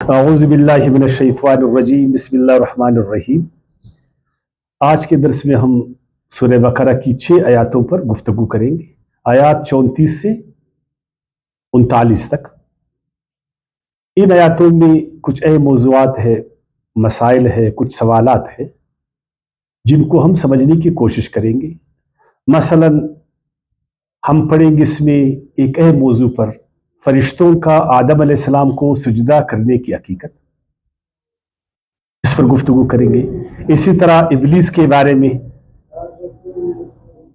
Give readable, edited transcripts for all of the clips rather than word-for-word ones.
اعوذ باللہ من الشیطان الرجیم بسم اللہ الرحمن الرحیم۔ آج کے درس میں ہم سورہ بقرہ کی 6 آیاتوں پر گفتگو کریں گے، آیات 34 سے 39 تک۔ ان آیاتوں میں کچھ اہم موضوعات ہے، مسائل ہے، کچھ سوالات ہیں جن کو ہم سمجھنے کی کوشش کریں گے۔ مثلا ہم پڑھیں گے اس میں ایک اہم موضوع پر، فرشتوں کا آدم علیہ السلام کو سجدہ کرنے کی حقیقت، اس پر گفتگو کریں گے۔ اسی طرح ابلیس کے بارے میں،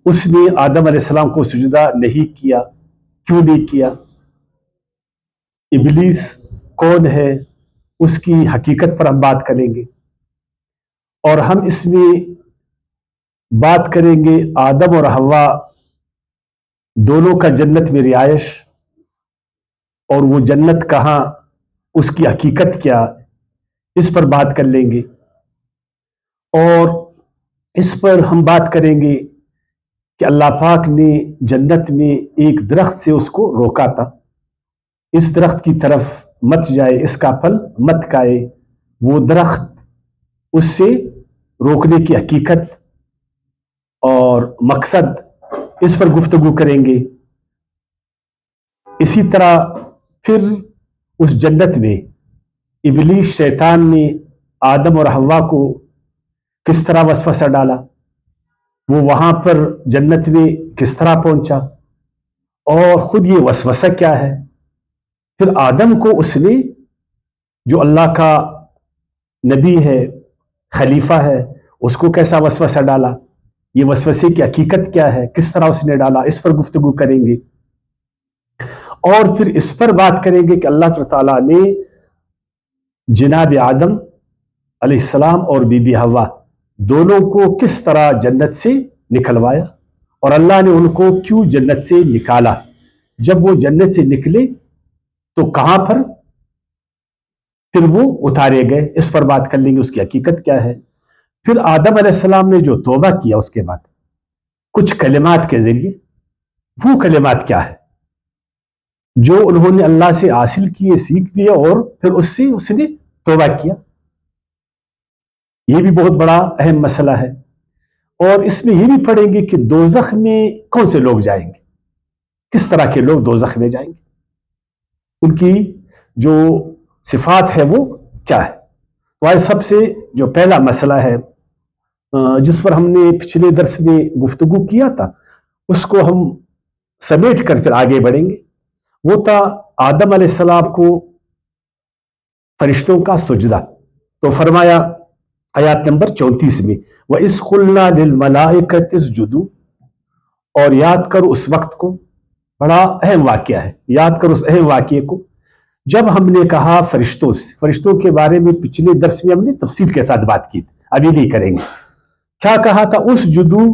اس نے آدم علیہ السلام کو سجدہ نہیں کیا، کیوں نہیں کیا، ابلیس کون ہے، اس کی حقیقت پر ہم بات کریں گے۔ اور ہم اس میں بات کریں گے آدم اور حوا دونوں کا جنت میں رہائش، اور وہ جنت کہاں، اس کی حقیقت کیا، اس پر بات کر لیں گے۔ اور اس پر ہم بات کریں گے کہ اللہ پاک نے جنت میں ایک درخت سے اس کو روکا تھا، اس درخت کی طرف مت جائے، اس کا پھل مت کھائے، وہ درخت اس سے روکنے کی حقیقت اور مقصد، اس پر گفتگو کریں گے۔ اسی طرح پھر اس جنت میں ابلیس شیطان نے آدم اور حوا کو کس طرح وسوسہ ڈالا، وہ وہاں پر جنت میں کس طرح پہنچا، اور خود یہ وسوسہ کیا ہے۔ پھر آدم کو اس نے، جو اللہ کا نبی ہے، خلیفہ ہے، اس کو کیسا وسوسہ ڈالا، یہ وسوسے کی حقیقت کیا ہے، کس طرح اس نے ڈالا، اس پر گفتگو کریں گے۔ اور پھر اس پر بات کریں گے کہ اللہ تعالیٰ نے جناب آدم علیہ السلام اور بی بی حوا دونوں کو کس طرح جنت سے نکلوایا، اور اللہ نے ان کو کیوں جنت سے نکالا، جب وہ جنت سے نکلے تو کہاں پر پھر وہ اتارے گئے، اس پر بات کر لیں گے، اس کی حقیقت کیا ہے۔ پھر آدم علیہ السلام نے جو توبہ کیا اس کے بعد کچھ کلمات کے ذریعے، وہ کلمات کیا ہے جو انہوں نے اللہ سے حاصل کیے، سیکھ لیے، اور پھر اس نے توبہ کیا۔ یہ بھی بہت بڑا اہم مسئلہ ہے۔ اور اس میں یہ بھی پڑھیں گے کہ دوزخ میں کون سے لوگ جائیں گے، کس طرح کے لوگ دوزخ میں جائیں گے، ان کی جو صفات ہے وہ کیا ہے۔ تو سب سے جو پہلا مسئلہ ہے جس پر ہم نے پچھلے درس میں گفتگو کیا تھا، اس کو ہم سمیٹ کر پھر آگے بڑھیں گے۔ وہ تھا آدم علیہ السلام کو فرشتوں کا سجدہ۔ تو فرمایا آیات نمبر 34 میں، وَإِذْ قُلْنَا لِلْمَلَائِكَةِ اسْجُدُوا، اور یاد کرو اس وقت کو، بڑا اہم واقعہ ہے، یاد کرو اس اہم واقعے کو جب ہم نے کہا فرشتوں سے۔ فرشتوں کے بارے میں پچھلے درس میں ہم نے تفصیل کے ساتھ بات کی تھی، ابھی نہیں کریں گے۔ کیا کہا تھا؟ اسجدوا،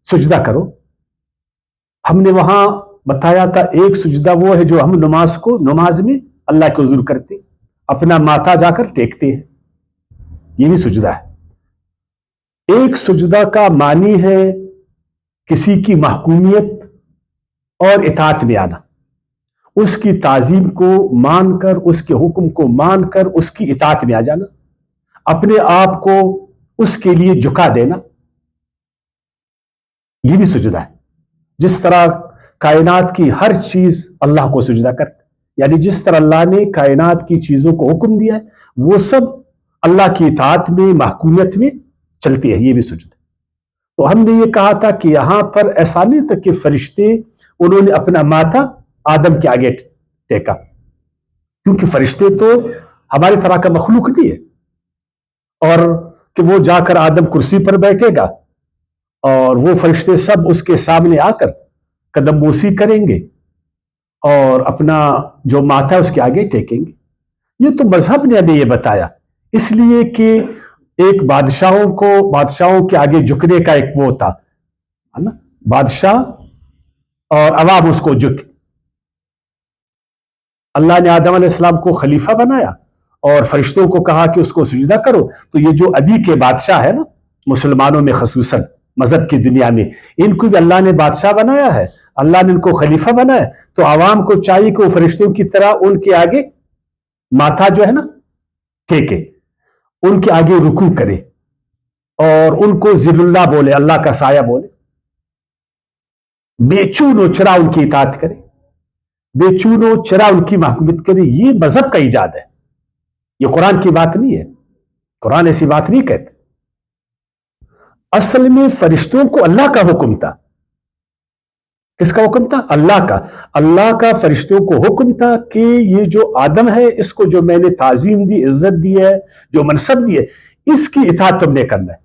سجدہ کرو۔ ہم نے وہاں بتایا تھا ایک سجدہ وہ ہے جو ہم نماز میں اللہ کے حضور کرتے، اپنا ماتھا جا کر ٹیکتے ہیں، یہ بھی سجدہ ہے۔ ایک سجدہ کا معنی ہے کسی کی محکومیت اور اطاعت میں آنا، اس کی تعظیم کو مان کر، اس کے حکم کو مان کر اس کی اطاعت میں آ جانا، اپنے آپ کو اس کے لیے جھکا دینا، یہ بھی سجدہ ہے۔ جس طرح کائنات کی ہر چیز اللہ کو سجدہ کرتے، یعنی جس طرح اللہ نے کائنات کی چیزوں کو حکم دیا ہے وہ سب اللہ کی اطاعت میں، محکومیت میں چلتی ہے، یہ بھی سجدہ۔ تو ہم نے یہ کہا تھا کہ یہاں پر ایسا نہیں تھا کہ فرشتے انہوں نے اپنا ماتھا آدم کے آگے ٹیکا، کیونکہ فرشتے تو ہماری طرح کا مخلوق نہیں ہے، اور کہ وہ جا کر آدم کرسی پر بیٹھے گا اور وہ فرشتے سب اس کے سامنے آ کر قدم بوسی کریں گے اور اپنا جو ماتھا اس کے آگے ٹیکیں گے۔ یہ تو مذہب نے ہمیں یہ بتایا، اس لیے کہ ایک بادشاہوں کے آگے جھکنے کا ایک وہ تھا نا، بادشاہ اور عوام اس کو جھک۔ اللہ نے آدم علیہ السلام کو خلیفہ بنایا اور فرشتوں کو کہا کہ اس کو سجدہ کرو، تو یہ جو ابھی کے بادشاہ ہے نا، مسلمانوں میں خصوصاً مذہب کی دنیا میں، ان کو بھی اللہ نے بادشاہ بنایا ہے، اللہ نے ان کو خلیفہ بنایا ہے، تو عوام کو چاہیے کہ وہ فرشتوں کی طرح ان کے آگے ماتھا جو ہے نا ٹھیک ہے، ان کے آگے رکوع کرے اور ان کو ذل اللہ بولے، اللہ کا سایہ بولے، بے چون و چرا ان کی اطاعت کرے، بے چون و چرا ان کی محکومیت کرے، یہ مذہب کا ایجاد ہے، یہ قرآن کی بات نہیں ہے، قرآن ایسی بات نہیں کہتے۔ اصل میں فرشتوں کو اللہ کا حکم تھا۔ کس کا حکم تھا؟ اللہ کا۔ اللہ کا فرشتوں کو حکم تھا کہ یہ جو آدم ہے، اس کو جو میں نے تعظیم دی، عزت دی ہے، جو منصب دی ہے، اس کی اطاعت تم نے کرنا ہے۔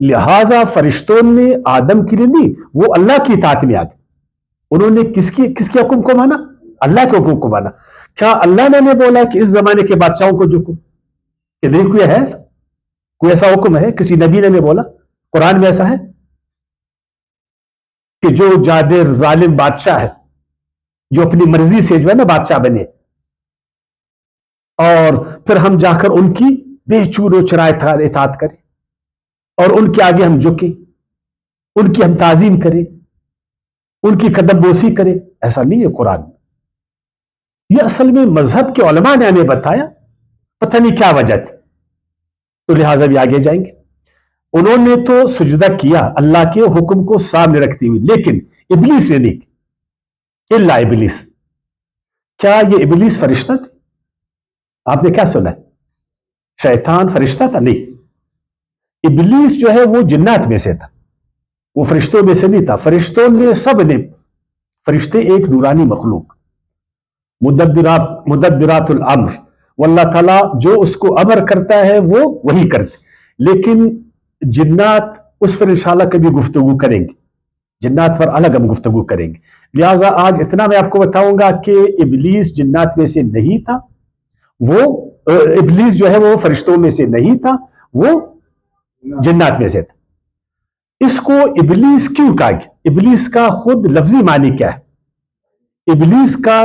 لہٰذا فرشتوں نے آدم کے لیے نہیں، وہ اللہ کی اطاعت میں آ گئے۔ انہوں نے کس کے حکم کو مانا؟ اللہ کے حکم کو مانا۔ کیا اللہ نے بولا کہ اس زمانے کے بادشاہوں کو جھکو؟ کہ نہیں کوئی ہے ایسا؟ کوئی ایسا حکم ہے؟ کسی نبی نے بولا؟ قرآن میں ایسا ہے کہ جو جابر ظالم بادشاہ ہے، جو اپنی مرضی سے جو ہے نا بادشاہ بنے، اور پھر ہم جا کر ان کی بے چون و چرا اطاعت کریں اور ان کے آگے ہم جھکیں، ان کی ہم تعظیم کریں، ان کی قدم بوسی کریں؟ ایسا نہیں ہے قرآن میں۔ یہ اصل میں مذہب کے علماء نے ہمیں بتایا، پتہ نہیں کیا وجہ تھی، تو لہٰذا بھی آگے جائیں گے۔ انہوں نے تو سجدہ کیا اللہ کے حکم کو سامنے رکھتے ہوئے، لیکن ابلیس نے نہیں کیا، الا ابلیس۔ کیا یہ ابلیس فرشتہ تھا؟ آپ نے کیا سنا ہے؟ شیطان فرشتہ تھا؟ نہیں، ابلیس جو ہے وہ جنات میں سے تھا، وہ فرشتوں میں سے نہیں تھا۔ فرشتوں نے سب نے، فرشتے ایک نورانی مخلوق، مدبرات الامر، واللہ تعالیٰ جو اس کو امر کرتا ہے وہ وہی کرتے، لیکن جنات اس پر انشاءاللہ کبھی گفتگو کریں گے، جنات پر الگ ہم گفتگو کریں گے۔ لہٰذا آج اتنا میں آپ کو بتاؤں گا کہ ابلیس جنات میں سے نہیں تھا، وہ ابلیس جو ہے وہ فرشتوں میں سے نہیں تھا، وہ جنات میں سے تھا۔ اس کو ابلیس کیوں کہا گیا؟ ابلیس کا خود لفظی معنی کیا ہے؟ ابلیس کا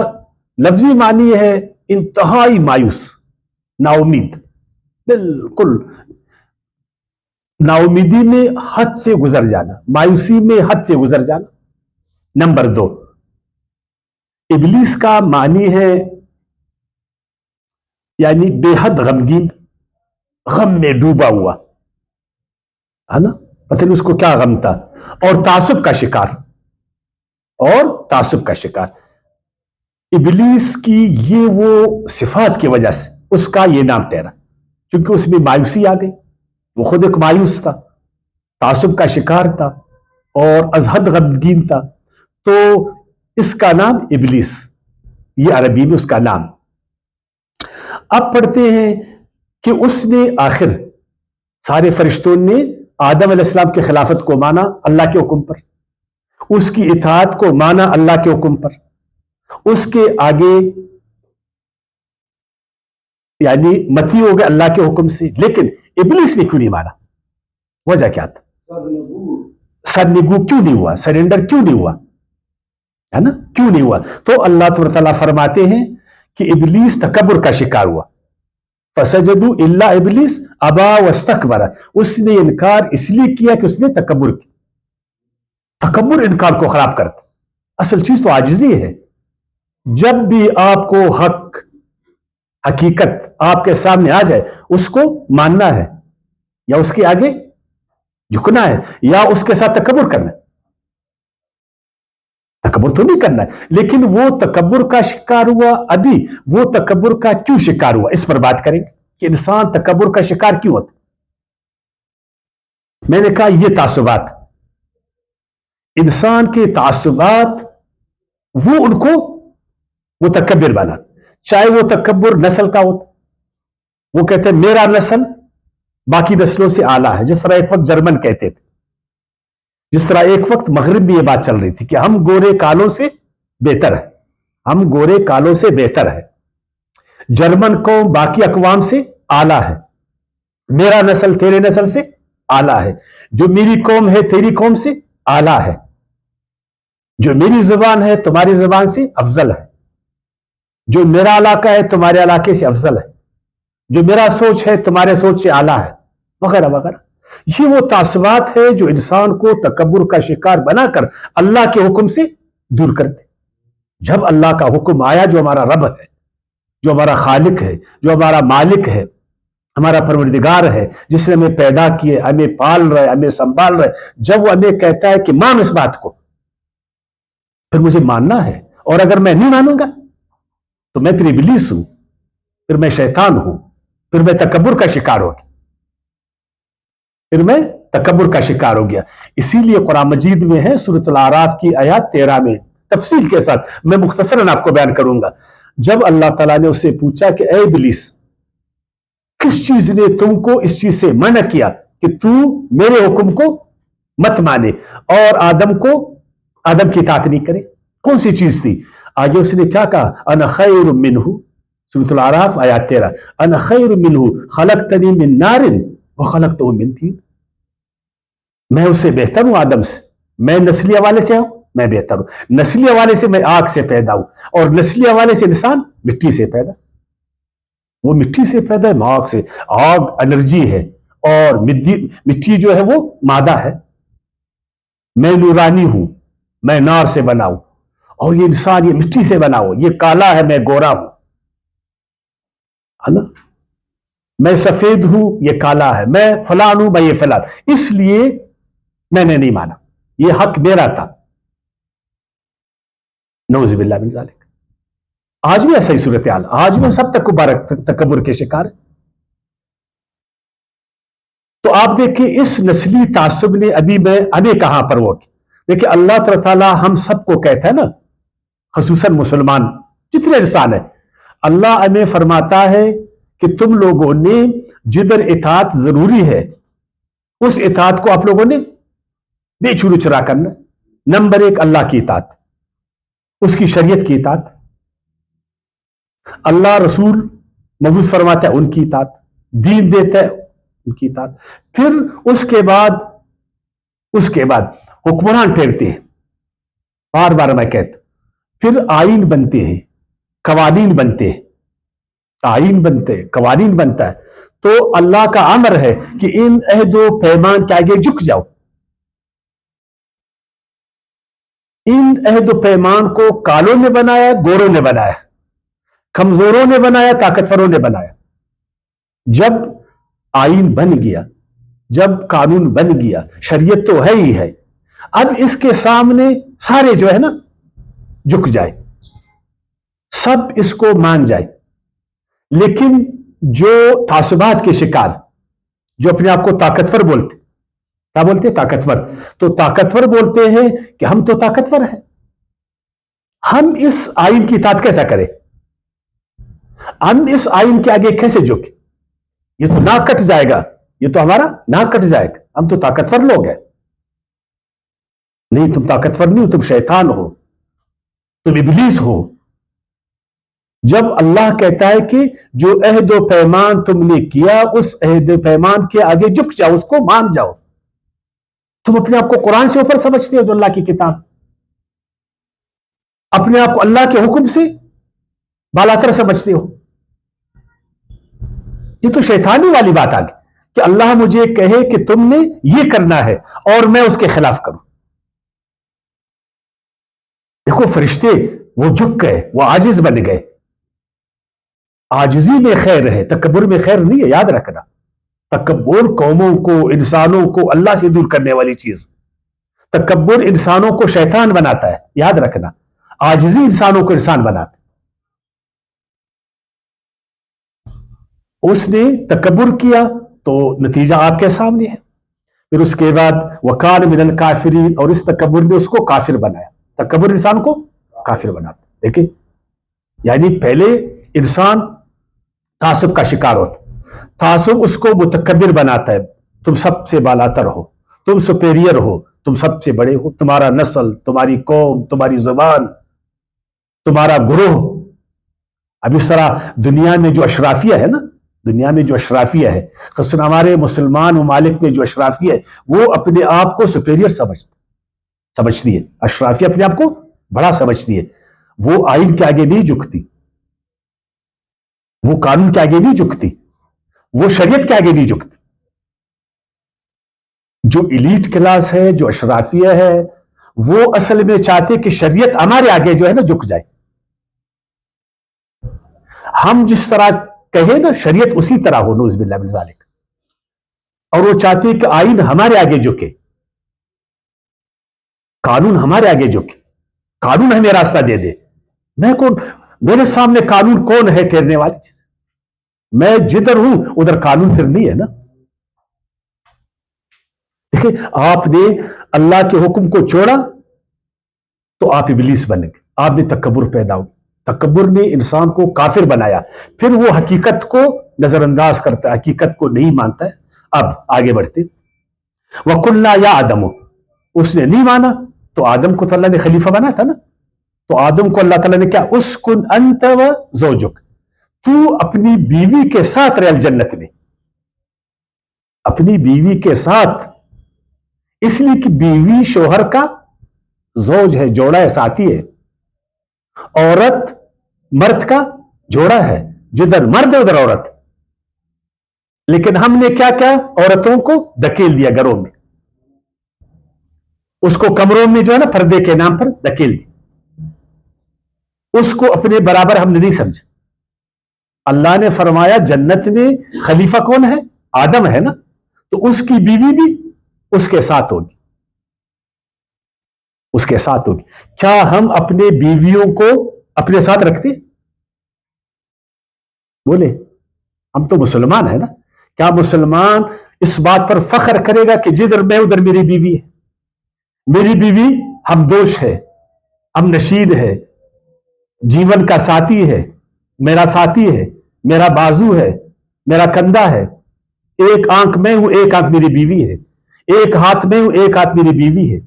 لفظی معنی ہے انتہائی مایوس، نا امید، بالکل نا امیدی میں حد سے گزر جانا، مایوسی میں حد سے گزر جانا۔ نمبر 2، ابلیس کا معنی ہے یعنی بے حد غمگین، غم میں ڈوبا ہوا ہے نا، پتہ نہیں اس کو کیا غم تھا، اور تعصب کا شکار، اور تعصب کا شکار۔ ابلیس کی یہ وہ صفات کی وجہ سے اس کا یہ نام ٹھہرا، چونکہ اس میں مایوسی آ گئی، وہ خود ایک مایوس تھا، تعصب کا شکار تھا اور از حد غمگین تھا، تو اس کا نام ابلیس، یہ عربی میں اس کا نام۔ اب پڑھتے ہیں کہ اس نے آخر سارے فرشتوں نے آدم علیہ السلام کی خلافت کو مانا اللہ کے حکم پر، اس کی اطاعت کو مانا اللہ کے حکم پر، اس کے آگے یعنی متی ہو گئے اللہ کے حکم سے، لیکن ابلیس نے کیوں نہیں مانا؟ وجہ کیا تھا؟ سرنگو کیوں نہیں ہوا؟ سرنڈر کیوں نہیں ہوا؟ ہے نا، کیوں نہیں ہوا؟ تو اللہ تعالیٰ فرماتے ہیں کہ ابلیس تکبر کا شکار ہوا، فسجدوا الا ابلیس ابا واستکبر، اس نے انکار اس لیے کیا کہ اس نے تکبر کیا۔ تکبر انکار کو خراب کرتا، اصل چیز تو عاجزی ہے۔ جب بھی آپ کو حق، حقیقت آپ کے سامنے آ جائے، اس کو ماننا ہے یا اس کے آگے جھکنا ہے یا اس کے ساتھ تکبر کرنا ہے؟ تکبر تو نہیں کرنا ہے، لیکن وہ تکبر کا شکار ہوا، ابھی وہ تکبر کا کیوں شکار ہوا، اس پر بات کریں گے کہ انسان تکبر کا شکار کیوں ہوتا۔ میں نے کہا یہ تعصبات، انسان کے تعصبات وہ ان کو متکبر بنا، چاہے وہ تکبر نسل کا ہوتا، وہ کہتے ہیں میرا نسل باقی نسلوں سے اعلیٰ ہے، جس طرح ایک وقت جرمن کہتے تھے، جس طرح ایک وقت مغرب میں یہ بات چل رہی تھی کہ ہم گورے کالوں سے بہتر ہے، ہم گورے کالوں سے بہتر ہے، جرمن قوم باقی اقوام سے اعلیٰ ہے، میرا نسل تیرے نسل سے اعلیٰ ہے، جو میری قوم ہے تیری قوم سے اعلیٰ ہے، جو میری زبان ہے تمہاری زبان سے افضل ہے، جو میرا علاقہ ہے تمہارے علاقے سے افضل ہے، جو میرا سوچ ہے تمہارے سوچ سے اعلیٰ ہے، وغیرہ وغیرہ۔ یہ وہ تعصبات ہے جو انسان کو تکبر کا شکار بنا کر اللہ کے حکم سے دور کرتے۔ جب اللہ کا حکم آیا، جو ہمارا رب ہے، جو ہمارا خالق ہے، جو ہمارا مالک ہے، ہمارا پروردگار ہے جس نے ہمیں پیدا کیے، ہمیں پال رہے، ہمیں سنبھال رہے. جب وہ ہمیں کہتا ہے کہ مان اس بات کو، پھر مجھے ماننا ہے. اور اگر میں نہیں مانوں گا تو میں پھر ابلیس ہوں، پھر میں شیطان ہوں، پھر میں تکبر کا شکار ہو گیا، پھر میں تکبر کا شکار ہو گیا. اسی لیے قرآن مجید میں ہے سورۃ الاعراف کی آیات 13 میں تفصیل کے ساتھ، میں مختصراً آپ کو بیان کروں گا. جب اللہ تعالیٰ نے اس سے پوچھا کہ اے ابلیس، کس چیز نے تم کو اس چیز سے منع کیا کہ تو میرے حکم کو مت مانے اور آدم کی اطاعت نہیں کرے؟ کون سی چیز تھی؟ آگے اس نے کیا کہا؟ انا خیر منہ، سورۃ الاعراف آیات 13، انا خیر منہ خلقتنی من نار وخلقتہ من طین. میں اس سے بہتر ہوں آدم سے، میں نسلی حوالے سے ہوں، میں بہتر ہوں. نسلی حوالے سے میں آگ سے پیدا ہوں، اور نسلی حوالے سے انسان مٹی سے پیدا. وہ مٹی سے پیدا ہے، آگ سے. آگ انرجی ہے اور مٹی جو ہے وہ مادہ ہے. میں نورانی ہوں، میں نار سے بنا ہوں، اور یہ انسان یہ مٹی سے بنا ہو، یہ کالا ہے، میں گورا ہوں، ہے نا؟ میں سفید ہوں، یہ کالا ہے، میں فلان ہوں، میں یہ فلان. اس لیے میں نے نہیں مانا، یہ حق میرا تھا. نعوذ باللہ من ذالک. آج بھی ایسا ہی صورتحال، آج بھی ہم سب تکبر کے شکار ہیں. تو آپ دیکھیں اس نسلی تعصب نے ابھی کہاں پر وہ کی. دیکھیں اللہ تعالیٰ ہم سب کو کہتا ہے نا، خصوصاً مسلمان جتنے انسان ہیں، اللہ ہمیں فرماتا ہے کہ تم لوگوں نے جدھر اطاعت ضروری ہے اس اطاعت کو آپ لوگوں نے بے چورو چرا کرنا. نمبر 1 اللہ کی اطاعت، اس کی شریعت کی اطاعت. اللہ رسول مبعوث فرماتا ہے ان کی اطاعت، دین دیتا ہے ان کی اطاعت. پھر اس کے بعد حکمران ٹھہرتے ہیں، بار بار میں کہتا، پھر آئین بنتے ہیں، قوانین بنتے ہیں، آئین بنتے ہیں، قوانین بنتا ہے. تو اللہ کا امر ہے کہ ان عہد و پیمان کے آگے جھک جاؤ. ان عہد و پیمان کو کالوں نے بنایا، گوروں نے بنایا، کمزوروں نے بنایا، طاقتوروں نے بنایا. جب آئین بن گیا، جب قانون بن گیا، شریعت تو ہے ہی ہے، اب اس کے سامنے سارے جو ہے نا جھک جائے، سب اس کو مان جائے. لیکن جو تعصبات کے شکار، جو اپنے آپ کو طاقتور بولتے، کیا بولتے؟ طاقتور. تو طاقتور بولتے ہیں کہ ہم تو طاقتور ہیں، ہم اس آئین کی اطاعت کیسا کریں، ہم اس آئین کے آگے کیسے جھکیں؟ یہ تو ناک کٹ جائے گا، یہ تو ہمارا ناک کٹ جائے گا، ہم تو طاقتور لوگ ہیں. نہیں، تم طاقتور نہیں ہو، تم شیطان ہو، تم ابلیس ہو. جب اللہ کہتا ہے کہ جو عہد و پیمان تم نے کیا اس عہد و پیمان کے آگے جھک جاؤ، اس کو مان جاؤ. تم اپنے آپ کو قرآن سے اوپر سمجھتے ہو جو اللہ کی کتاب، اپنے آپ کو اللہ کے حکم سے بالاتر سمجھتے ہو. یہ تو شیطانی والی بات آ گئی کہ اللہ مجھے کہے کہ تم نے یہ کرنا ہے اور میں اس کے خلاف کروں. دیکھو فرشتے وہ جھک گئے، وہ عاجز بن گئے. عاجزی میں خیر ہے، تکبر میں خیر نہیں ہے، یاد رکھنا. تکبر قوموں کو، انسانوں کو اللہ سے دور کرنے والی چیز. تکبر انسانوں کو شیطان بناتا ہے، یاد رکھنا. عاجزی انسانوں کو انسان بناتا ہے. اس نے تکبر کیا تو نتیجہ آپ کے سامنے ہے. پھر اس کے بعد وَكَانَ مِنَ الْكَافِرِينَ، اور اس تکبر نے اس کو کافر بنایا. تکبر انسان کو کافر بناتا. دیکھیں یعنی پہلے انسان تعصب کا شکار ہوتا، تعصب اس کو متکبر بناتا ہے. تم سب سے بالاتر ہو، تم سپیریئر ہو، تم سب سے بڑے ہو، تمہارا نسل، تمہاری قوم، تمہاری زبان، تمہارا گروہ. اب اس طرح دنیا میں جو اشرافیہ ہے نا، دنیا میں جو اشرافیہ ہے، خصوصاً ہمارے مسلمان ممالک میں جو اشرافیہ ہے، وہ اپنے آپ کو سپیریئر سمجھتی ہے. اشرافیہ اپنے آپ کو بڑا سمجھتی ہے. وہ آئین کے آگے نہیں جھکتی، وہ قانون کے آگے نہیں جھکتی، وہ شریعت کے آگے نہیں جھکتی. جو ایلیٹ کلاس ہے، جو اشرافیہ ہے، وہ اصل میں چاہتے کہ شریعت ہمارے آگے جو ہے نا جھک جائے. ہم جس طرح کہے نا شریعت اسی طرح ہو، نعوذ باللہ من ذالک، اور وہ چاہتی ہے کہ آئین ہمارے آگے جھکے، قانون ہمارے آگے جھکے، قانون ہمیں راستہ دے دے۔ میں کون؟ میرے سامنے قانون کون ہے ٹھہرنے والی چیز؟ میں جدھر ہوں ادھر قانون پھر نہیں ہے نا۔ دیکھیں، آپ نے اللہ کے حکم کو چھوڑا تو آپ ابلیس بنے گے، آپ نے تکبر پیدا ہو، تکبر نے انسان کو کافر بنایا، پھر وہ حقیقت کو نظر انداز کرتا ہے، حقیقت کو نہیں مانتا ہے۔ اب آگے بڑھتے، وَقُلْنَا يَا آدَمُ، اس نے نہیں مانا تو آدم کو تو اللہ نے خلیفہ بنا تھا نا، تو آدم کو اللہ تعالیٰ نے کیا، اسکن انت و زوجک، تو اپنی بیوی کے ساتھ رہ جنت میں، اپنی بیوی کے ساتھ، اس لیے کہ بیوی شوہر کا زوج ہے، جوڑا ہے، ساتھی ہے، عورت مرد کا جوڑا ہے، جدھر مرد ہے ادھر عورت۔ لیکن ہم نے کیا کیا، عورتوں کو دھکیل دیا گھروں میں، اس کو کمروں میں جو ہے نا پردے کے نام پر دھکیل دی، اس کو اپنے برابر ہم نے نہیں سمجھا۔ اللہ نے فرمایا جنت میں خلیفہ کون ہے؟ آدم ہے نا، تو اس کی بیوی بھی اس کے ساتھ ہوگی، اس کے ساتھ ہوگی۔ کیا ہم اپنے بیویوں کو اپنے ساتھ رکھتے؟ بولے، ہم تو مسلمان ہیں نا، کیا مسلمان اس بات پر فخر کرے گا کہ جدھر میں ادھر میری بیوی ہے، میری بیوی ہم دوش ہے، ہم نشین ہے، جیون کا ساتھی ہے، میرا ساتھی ہے، میرا بازو ہے، میرا کندھا ہے، ایک آنکھ میں ہوں ایک آنکھ میری بیوی ہے، ایک ہاتھ میں ہوں ایک ہاتھ میری بیوی ہے،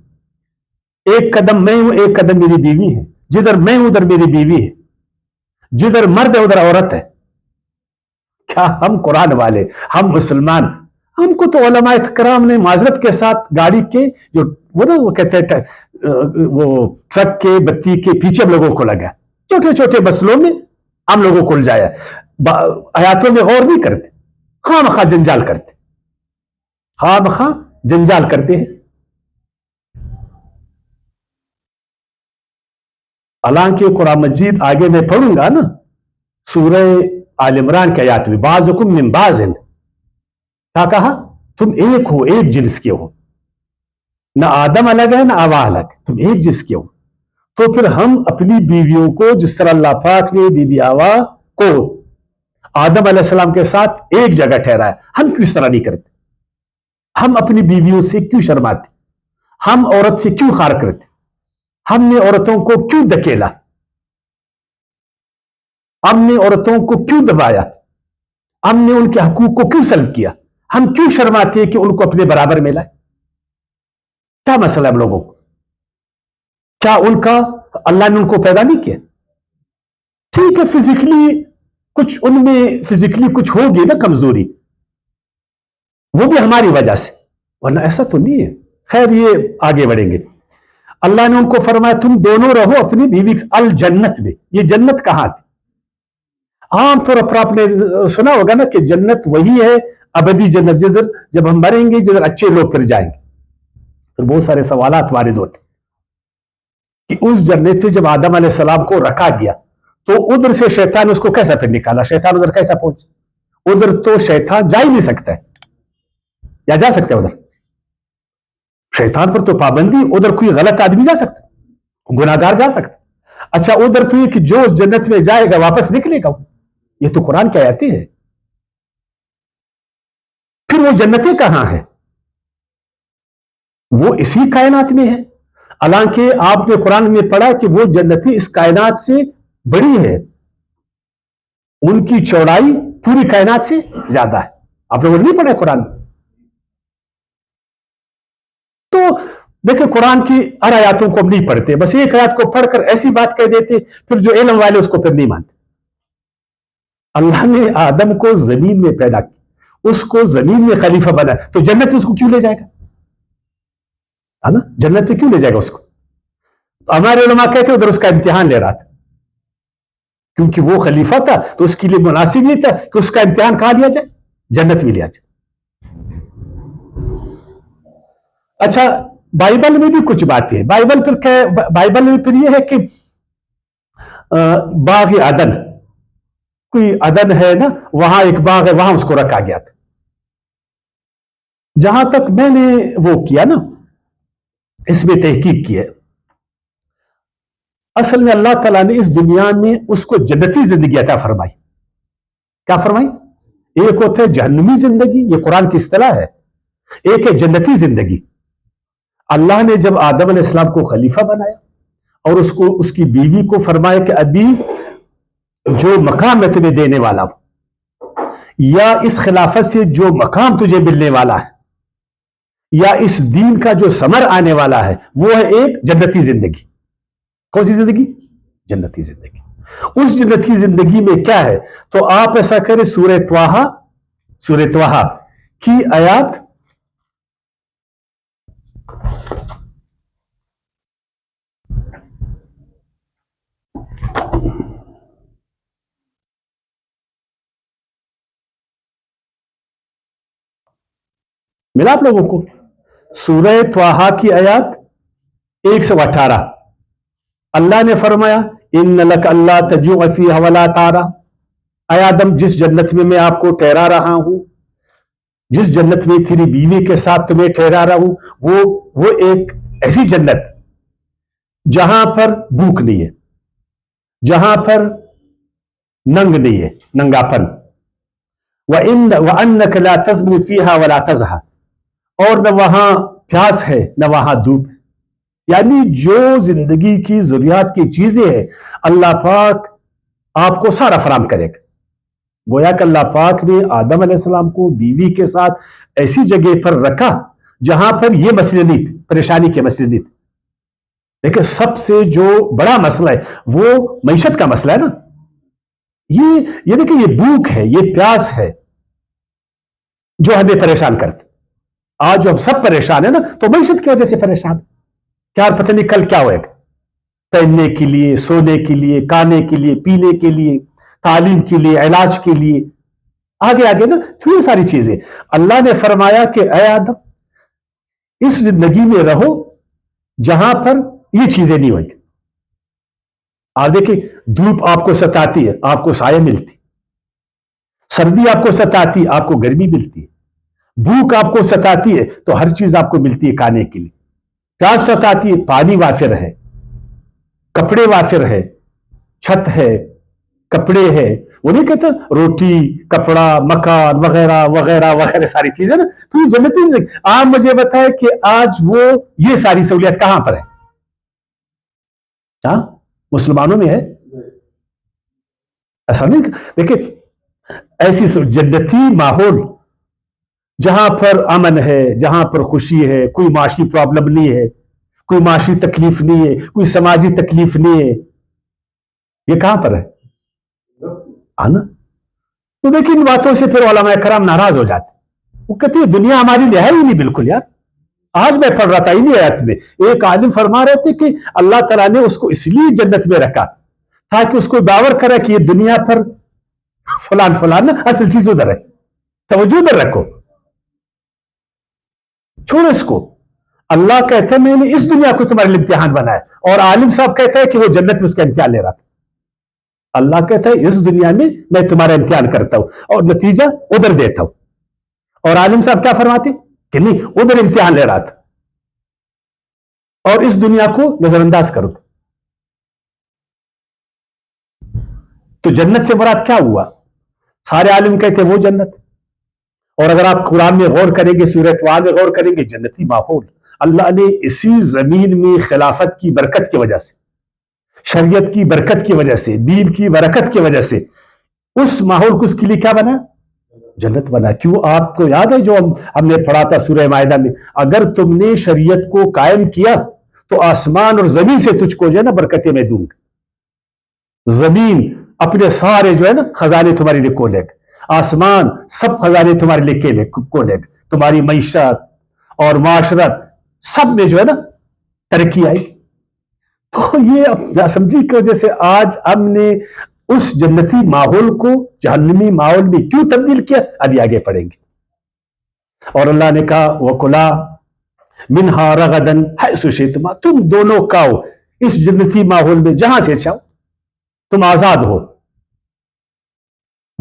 ایک قدم میں ہوں ایک قدم میری بیوی ہے، جدھر میں ہوں ادھر میری بیوی ہے، جدھر مرد ہے ادھر عورت ہے۔ کیا ہم قرآن والے، ہم مسلمان، ہم کو تو علماء کرام نے معذرت کے ساتھ گاڑی کے جو وہ نا وہ کہتے ہیں وہ ٹرک کے بتی کے پیچھے ہم لوگوں کو لگا، چھوٹے چھوٹے مسئلوں میں ہم لوگوں کو الجھایا، آیاتوں میں غور نہیں کرتے، خواہ مخواہ جنجال کرتے، خواہ مخواہ جنجال کرتے ہیں۔ حالانکہ قرآن مجید آگے میں پڑھوں گا نا، سورہ آل عمران کے آیات میں، بعضکم من بعض، کیا کہا؟ تم ایک ہو، ایک جنس کے ہو، نہ آدم الگ ہے نہ ہوا الگ، تم ایک جنس کے ہو۔ تو پھر ہم اپنی بیویوں کو جس طرح اللہ پاک نے بی بی حوا کو آدم علیہ السلام کے ساتھ ایک جگہ ٹھہرایا، ہم کیوں اس طرح نہیں کرتے؟ ہم اپنی بیویوں سے کیوں شرماتے؟ ہم عورت سے کیوں خار کرتے؟ ہم نے عورتوں کو کیوں دھکیلا؟ ہم نے عورتوں کو کیوں دبایا؟ ہم نے ان کے حقوق کو کیوں سلب کیا؟ ہم کیوں شرماتے ہیں کہ ان کو اپنے برابر میں لائے؟ کیا مسئلہ ہے ہم لوگوں کو؟ کیا ان کا اللہ نے ان کو پیدا نہیں کیا؟ ٹھیک ہے، فزیکلی کچھ ان میں فزیکلی کچھ ہوگی نا کمزوری، وہ بھی ہماری وجہ سے، ورنہ ایسا تو نہیں ہے۔ خیر، یہ آگے بڑھیں گے۔ اللہ نے ان کو فرمایا تم دونوں رہو اپنی بیوی الجنت میں۔ یہ جنت کہاں تھی؟ عام طور پر آپ نے سنا ہوگا نا کہ جنت وہی ہے ابدی جنت، جدھر جب ہم مریں گے جدھر اچھے لوگ پھر جائیں گے۔ پھر بہت سارے سوالات وارد ہوتے کہ اس جنت میں جب آدم علیہ السلام کو رکھا گیا تو ادھر سے شیطان اس کو کیسا پھر نکالا؟ شیطان ادھر کیسا پہنچا؟ ادھر تو شیطان جا ہی نہیں سکتا ہے، یا جا سکتا ہے ادھر؟ شیطان پر تو پابندی، ادھر کوئی غلط آدمی جا سکتا، گناہگار جا سکتا۔ اچھا ادھر تو یہ کہ جو اس جنت میں جائے گا واپس نکلے گا، یہ تو قرآن کی آیتیں ہے۔ پھر وہ جنتیں کہاں ہیں؟ وہ اسی کائنات میں ہے، حالانکہ آپ نے قرآن میں پڑھا کہ وہ جنتیں اس کائنات سے بڑی ہے، ان کی چوڑائی پوری کائنات سے زیادہ ہے۔ آپ لوگوں نے نہیں پڑھا قرآن؟ تو دیکھیں، قرآن کی ہر آیاتوں کو ہم نہیں پڑھتے، بس ایک آیات کو پڑھ کر ایسی بات کہہ دیتے، پھر جو علم والے اس کو پھر نہیں مانتے۔ اللہ نے آدم کو زمین میں پیدا کیا، اس کو زمین میں خلیفہ بنا، تو جنت اس کو کیوں لے جائے گا؟ ہے نا، جنت میں کیوں لے جائے گا اس کو؟ تو ہمارے علماء کہتے ادھر اس کا امتحان لے رہا تھا، کیونکہ وہ خلیفہ تھا تو اس کے لیے مناسب یہ تھا کہ اس کا امتحان کہاں لیا جائے؟ جنت میں لیا جائے۔ اچھا، بائبل میں بھی کچھ باتیں ہیں، بائبل میں پھر یہ ہے کہ باغ عدن کوئی عدن ہے نا، وہاں ایک باغ ہے، وہاں اس کو رکھا گیا تھا. جہاں تک میں نے وہ کیا نا، اس میں تحقیق کی ہے، اصل میں اللہ تعالیٰ نے اس دنیا میں اس کو جنتی زندگی عطا فرمائی. کیا فرمائی؟ ایک ہوتا ہے جہنمی زندگی، یہ قرآن کی اصطلاح ہے. ایک ہے جنتی زندگی. اللہ نے جب آدم علیہ السلام کو خلیفہ بنایا اور اس کی بیوی کو فرمایا کہ ابھی جو مقام میں تمہیں دینے والا ہوں، یا اس خلافت سے جو مقام تجھے ملنے والا ہے، یا اس دین کا جو ثمر آنے والا ہے، وہ ہے ایک جنتی زندگی. کون سی زندگی؟ جنتی زندگی. اس جنتی زندگی میں کیا ہے؟ تو آپ ایسا کریں، سورہ طٰہٰ کی آیات ملا آپ لوگوں کو؟ سورہ طٰہٰ کی آیات 118. اللہ نے فرمایا ان لک اللہ تجوع فیہا ولا تعری. اے آدم، جس جنت میں آپ کو ٹھہرا رہا ہوں، جس جنت میں تیری بیوی کے ساتھ تمہیں ٹھہرا رہا ہوں، وہ ایک ایسی جنت جہاں پر بھوک نہیں ہے، جہاں پر ننگ نہیں ہے، ننگاپن. وَأَنَّكَ لَا تَزْمُ فِيهَا وَلَا تَزْهَى، اور نہ وہاں پیاس ہے نہ وہاں دھوپ. یعنی جو زندگی کی ضروریات کی چیزیں ہیں اللہ پاک آپ کو سارا فراہم کرے گا. گویا کہ اللہ پاک نے آدم علیہ السلام کو بیوی کے ساتھ ایسی جگہ پر رکھا جہاں پر یہ مسئلے نہیں تھے، پریشانی کے مسئلے نہیں تھے. لیکن سب سے جو بڑا مسئلہ ہے وہ معیشت کا مسئلہ ہے نا. یہ دیکھیں، یہ بھوک ہے، یہ پیاس ہے جو ہمیں پریشان کرتے. آج جو ہم سب پریشان ہیں نا، تو معیشت کی وجہ سے پریشان. کیا پتہ نہیں کل کیا ہوئے گا. پہننے کے لیے، سونے کے لیے، کھانے کے لیے، پینے کے لیے، تعلیم کے لیے، علاج کے لیے، آگے آگے نا، تو یہ ساری چیزیں. اللہ نے فرمایا کہ اے آدم، اس زندگی میں رہو جہاں پر یہ چیزیں نہیں ہوئیں گی. آپ دیکھیں، دھوپ آپ کو ستاتی ہے، آپ کو سایہ ملتی. سردی آپ کو ستاتی، آپ کو گرمی ملتی ہے. بھوک آپ کو ستاتی ہے تو ہر چیز آپ کو ملتی ہے کھانے کے لیے. پیاس ستاتی ہے، پانی وافر ہے، کپڑے وافر ہے، چھت ہے، کپڑے ہے. وہ نہیں کہتا روٹی، کپڑا، مکان وغیرہ وغیرہ وغیرہ ساری چیزیں نا. تو یہ جنتی زندگی. آپ مجھے بتائیں کہ آج وہ یہ ساری سہولیات کہاں پر ہے؟ مسلمانوں میں ہے؟ ایسا نہیں. دیکھیں، ایسی جنتی ماحول جہاں پر امن ہے، جہاں پر خوشی ہے، کوئی معاشی پرابلم نہیں ہے، کوئی معاشی تکلیف نہیں ہے، کوئی سماجی تکلیف نہیں ہے، یہ کہاں پر ہے؟ آنا. تو دیکھیں، ان باتوں سے پھر علماء کرام ناراض ہو جاتے. وہ کہتے ہیں دنیا ہماری لیے ہے ہی نہیں بالکل یار. آج میں پڑھ رہا تھا انہی آیت میں، ایک عالم فرما رہے تھے کہ اللہ تعالیٰ نے اس کو اس لیے جنت میں رکھا تاکہ اس کو باور کرے کہ یہ دنیا پر فلان فلان نا، اصل چیز ادھر ہے، توجہ ادھر رکھو، چھوڑو اس کو. اللہ کہتے ہیں میں نے اس دنیا کو تمہارے لیے امتحان بنایا، اور عالم صاحب کہتا ہے کہ وہ جنت میں اس کا امتحان لے رہا تھا. اللہ کہتا ہے اس دنیا میں تمہارا امتحان کرتا ہوں اور نتیجہ ادھر دیتا ہوں. اور عالم صاحب کیا فرماتے کہ نہیں، ادھر امتحان لے رہا تھا اور اس دنیا کو نظر انداز کرو. تو جنت سے مراد کیا ہوا؟ سارے عالم کہتے ہیں وہ جنت. اور اگر آپ قرآن میں غور کریں گے، سورہ طٰہٰ میں غور کریں گے، جنتی ماحول اللہ نے اسی زمین میں خلافت کی برکت کی وجہ سے، شریعت کی برکت کی وجہ سے، دین کی برکت کی وجہ سے اس ماحول کو اس کے لیے کیا بنا؟ جنت بنا. کیوں؟ آپ کو یاد ہے جو ہم نے پڑھا تھا سورہ مائدہ میں، اگر تم نے شریعت کو قائم کیا تو آسمان اور زمین سے تجھ کو جو ہے نا برکتیں میں دوں گا. زمین اپنے سارے جو ہے نا خزانے تمہارے لیے کھولے گا، آسمان سب خزانے تمہارے لیے کھولے گا. تمہاری معیشت اور معاشرت سب میں جو ہے نا ترقی آئے گی. تو یہ سمجھی کی وجہ سے آج ہم نے اس جنتی ماحول کو جہنمی ماحول میں کیوں تبدیل کیا، ابھی آگے پڑھیں گے. اور اللہ نے کہا وَكُلَا مِنْهَا رَغَدًا حَيْثُ شِئْتُمَا، تم دونوں کھاؤ اس جنتی ماحول میں جہاں سے چاہو، تم آزاد ہو.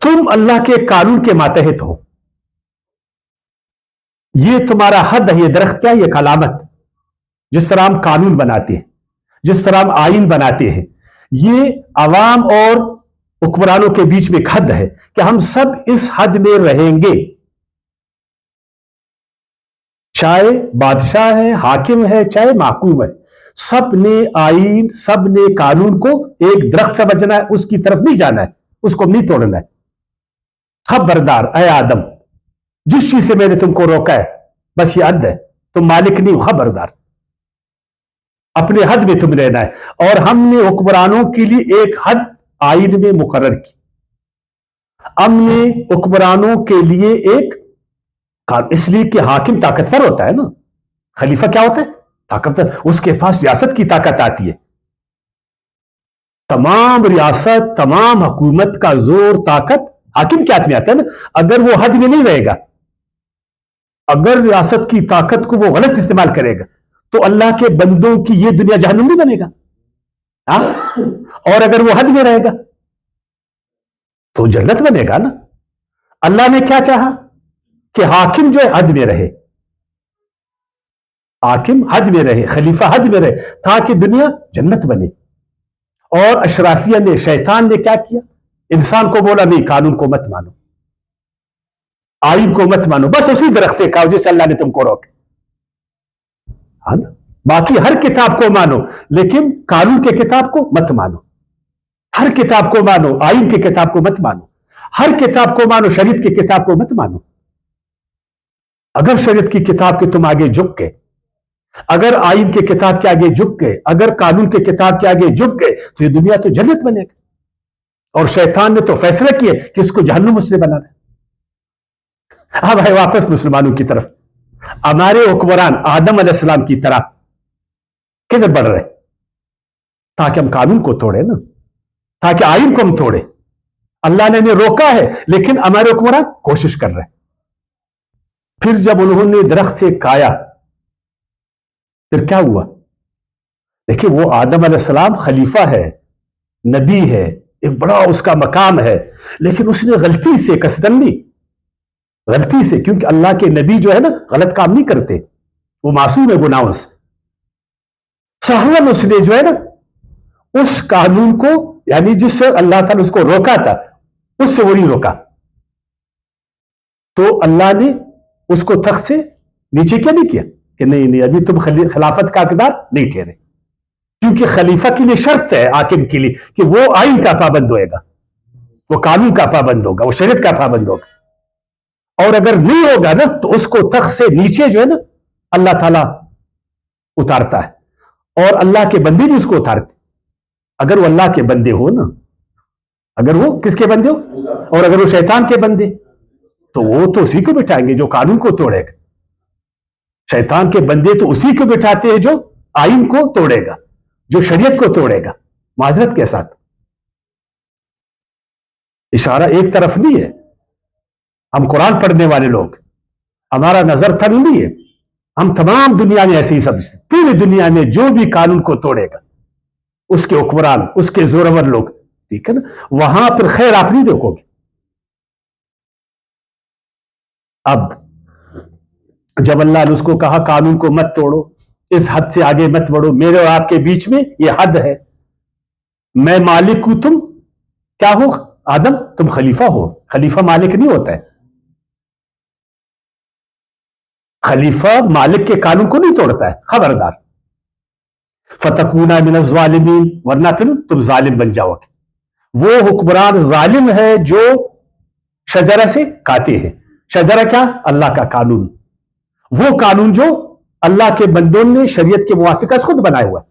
تم اللہ کے قانون کے ماتحت ہو. یہ تمہارا حد ہے. یہ درخت کیا ہے؟ یہ علامت. جس طرح ہم قانون بناتے ہیں, جس طرح ہم آئین بناتے ہیں, یہ عوام اور حکمرانوں کے بیچ میں ایک حد ہے کہ ہم سب اس حد میں رہیں گے. چاہے بادشاہ ہے, حاکم ہے, چاہے محکوم ہے, سب نے آئین, سب نے قانون کو ایک درخت سمجھنا ہے, اس کی طرف نہیں جانا ہے, اس کو نہیں توڑنا ہے. خبردار اے آدم, جس چیز سے میں نے تم کو روکا ہے بس یہ حد ہے, تم مالک نہیں ہو. خبردار, اپنے حد میں تم رہنا ہے. اور ہم نے حکمرانوں کے لیے ایک حد آئین میں مقرر کی. ہم نے حکمرانوں کے لیے ایک, اس لیے کہ حاکم طاقتور ہوتا ہے نا. خلیفہ کیا ہوتا ہے؟ طاقتور. اس کے پاس ریاست کی طاقت آتی ہے. تمام ریاست, تمام حکومت کا زور, طاقت حاکم کے ہاتھ میں آتا ہے نا. اگر وہ حد میں نہیں رہے گا, اگر ریاست کی طاقت کو وہ غلط استعمال کرے گا, تو اللہ کے بندوں کی یہ دنیا جہنم نہیں بنے گا. اور اگر وہ حد میں رہے گا تو جنت بنے گا نا. اللہ نے کیا چاہا کہ حاکم جو ہے حد میں رہے, حاکم حد میں رہے, خلیفہ حد میں رہے, تاکہ دنیا جنت بنے. اور اشرافیہ نے, شیطان نے کیا کیا؟ انسان کو بولا نہیں, قانون کو مت مانو, آئین کو مت مانو, بس اسی درخت سے کھاؤ جس اللہ نے تم کو روکے. باقی ہر کتاب کو مانو, لیکن قانون کے کتاب کو مت مانو. ہر کتاب کو مانو, آئین کی کتاب کو مت مانو. ہر کتاب کو مانو, شریعت کی کتاب کو مت مانو. اگر شریعت کی کتاب کے تم آگے جھک گئے, اگر آئین کے کتاب کے آگے جھک گئے, اگر قانون کے کتاب کے آگے جھک گئے, تو یہ دنیا تو جنت بنے گا. اور شیطان نے تو فیصلہ کیا کہ اس کو جہنم اس نے بنانا ہے. اب ہے واپس مسلمانوں کی طرف. ہمارے حکمران آدم علیہ السلام کی طرح کدھر بڑھ رہے؟ تاکہ ہم قانون کو توڑے نا, تاکہ آئین کو ہم توڑے. اللہ نے انہیں روکا ہے, لیکن ہمارے حکمران کوشش کر رہے. پھر جب انہوں نے درخت سے کھایا, پھر کیا ہوا؟ دیکھیں, وہ آدم علیہ السلام خلیفہ ہے, نبی ہے, ایک بڑا اس کا مقام ہے, لیکن اس نے غلطی سے, قصدن نہیں, غلطی سے, کیونکہ اللہ کے نبی جو ہے نا غلط کام نہیں کرتے, وہ معصوم ہے گناہوں سے. سہون اس نے جو ہے نا اس قانون کو, یعنی جس سے اللہ تعالیٰ اس کو روکا تھا, اس سے وہ نہیں روکا. تو اللہ نے اس کو تخت سے نیچے کیا نہیں کیا کہ نہیں ابھی تم خلافت کا حقدار نہیں ٹھہرے. کیونکہ خلیفہ کے لیے شرط ہے, حاکم کے لیے, کہ وہ آئین کا پابند ہوئے گا, وہ قانون کا پابند ہوگا, وہ شریعت کا پابند ہوگا. اور اگر نہیں ہوگا نا تو اس کو تخت سے نیچے جو ہے نا اللہ تعالیٰ اتارتا ہے, اور اللہ کے بندے بھی اس کو اتارتے. اگر وہ اللہ کے بندے ہو نا, اگر وہ کس کے بندے ہو, اور اگر وہ شیطان کے بندے, تو وہ تو اسی کو بٹھائیں گے جو قانون کو توڑے گا. شیطان کے بندے تو اسی کو بٹھاتے ہیں جو آئین کو توڑے گا, جو شریعت کو توڑے گا. معذرت کے ساتھ اشارہ ایک طرف نہیں ہے. ہم قرآن پڑھنے والے لوگ, ہمارا نظر تھن نہیں ہے. ہم تمام دنیا میں ایسے ہی سمجھتے, پوری دنیا میں جو بھی قانون کو توڑے گا اس کے حکمران, اس کے زورور لوگ, ٹھیک ہے نا, وہاں پر خیر آپ نہیں دیکھو گے. اب جب اللہ نے اس کو کہا قانون کو مت توڑو, اس حد سے آگے مت بڑھو, میرے اور آپ کے بیچ میں یہ حد ہے, میں مالک ہوں, تم کیا ہو آدم, تم خلیفہ ہو. خلیفہ مالک نہیں ہوتا ہے. خلیفہ مالک کے قانون کو نہیں توڑتا ہے. خبردار, فتکونا من الظالمین, ورنہ پھر تم ظالم بن جاؤ گے. وہ حکمران ظالم ہے جو شجرہ سے کھاتے ہیں. شجرہ کیا؟ اللہ کا قانون, وہ قانون جو اللہ کے بندوں نے شریعت کے موافق خود بنایا ہوا ہے.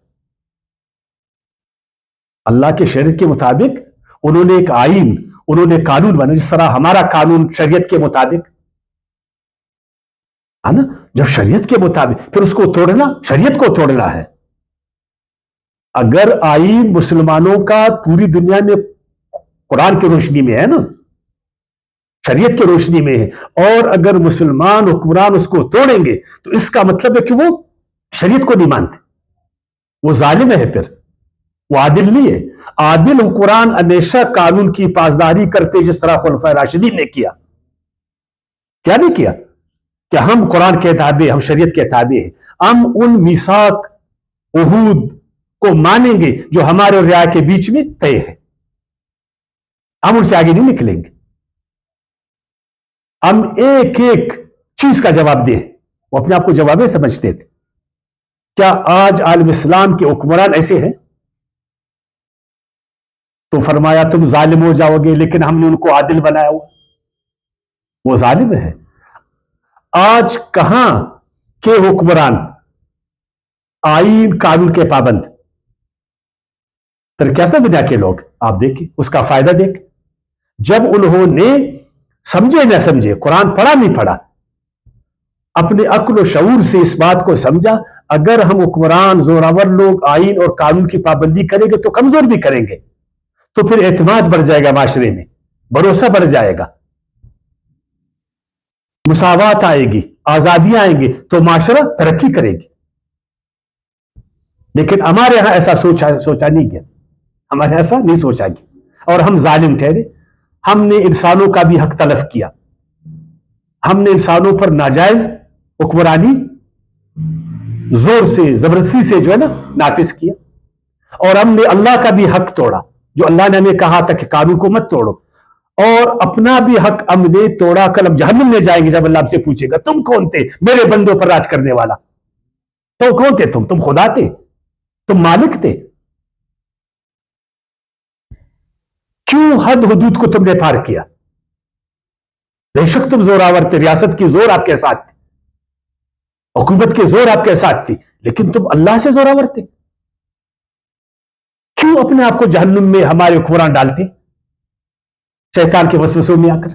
اللہ کے شریعت کے مطابق انہوں نے ایک آئین, انہوں نے قانون بنا, جس طرح ہمارا قانون شریعت کے مطابق ہے نا. جب شریعت کے مطابق, پھر اس کو توڑنا, شریعت کو توڑنا ہے. اگر آئین مسلمانوں کا پوری دنیا میں قرآن کی روشنی میں ہے نا, شریعت کی روشنی میں ہے, اور اگر مسلمان حکمران اس کو توڑیں گے تو اس کا مطلب ہے کہ وہ شریعت کو نہیں مانتے, وہ ظالم ہے. پھر وہ عادل نہیں ہے. عادل حکمران ہمیشہ قانون کی پاسداری کرتے جس طرح خلفائے راشدین نے کیا. کیا نہیں کیا کہ ہم قرآن کے تابع، ہم شریعت کے تابع ہیں، ہم ان میثاق عہود کو مانیں گے جو ہمارے اور رعایا کے بیچ میں طے ہے. ہم ان سے آگے نہیں نکلیں گے. ہم ایک ایک چیز کا جواب دیں. وہ اپنے آپ کو جوابیں سمجھتے تھے. کیا آج عالم اسلام کے حکمران ایسے ہیں؟ تو فرمایا تم ظالم ہو جاؤ گے، لیکن ہم نے ان کو عادل بنایا ہوا. وہ ظالم ہے. آج کہاں کے حکمران آئین قانون کے پابند، ترقیافتہ دنیا کے لوگ آپ دیکھیں، اس کا فائدہ دیکھ. جب انہوں نے سمجھے نہ سمجھے، قرآن پڑھا نہیں پڑھا، اپنے عقل و شعور سے اس بات کو سمجھا اگر ہم حکمران زوراور لوگ آئین اور قانون کی پابندی کریں گے تو کمزور بھی کریں گے، تو پھر اعتماد بڑھ جائے گا، معاشرے میں بھروسہ بڑھ جائے گا، مساوات آئے گی، آزادیاں آئیں گی، تو معاشرہ ترقی کرے گی. لیکن ہمارے ہاں ایسا سوچا نہیں گیا. ہمارے ایسا نہیں سوچا گیا اور ہم ظالم ٹھہرے. ہم نے انسانوں کا بھی حق تلف کیا. ہم نے انسانوں پر ناجائز حکمرانی زور سے، زبردستی سے جو ہے نا نافذ کیا. اور ہم نے اللہ کا بھی حق توڑا، جو اللہ نے ہمیں کہا تھا کہ قانون کو مت توڑو. اور اپنا بھی حق ہم نے توڑا. کل ہم جہنم میں جائیں گے جب اللہ ہم سے پوچھے گا تم کون تھے میرے بندوں پر راج کرنے والا؟ تو کون تھے تم خدا تھے؟ تم مالک تھے؟ کیوں حد حدود کو تم نے پار کیا؟ بے شک تم زوراور تھے، ریاست کی زور آپ کے ساتھ تھی، حکومت کی زور آپ کے ساتھ تھی، لیکن تم اللہ سے زوراور تھے. کیوں اپنے آپ کو جہنم میں ہمارے حکمران ڈالتے شیطان کے وسوسوں میں آ کر؟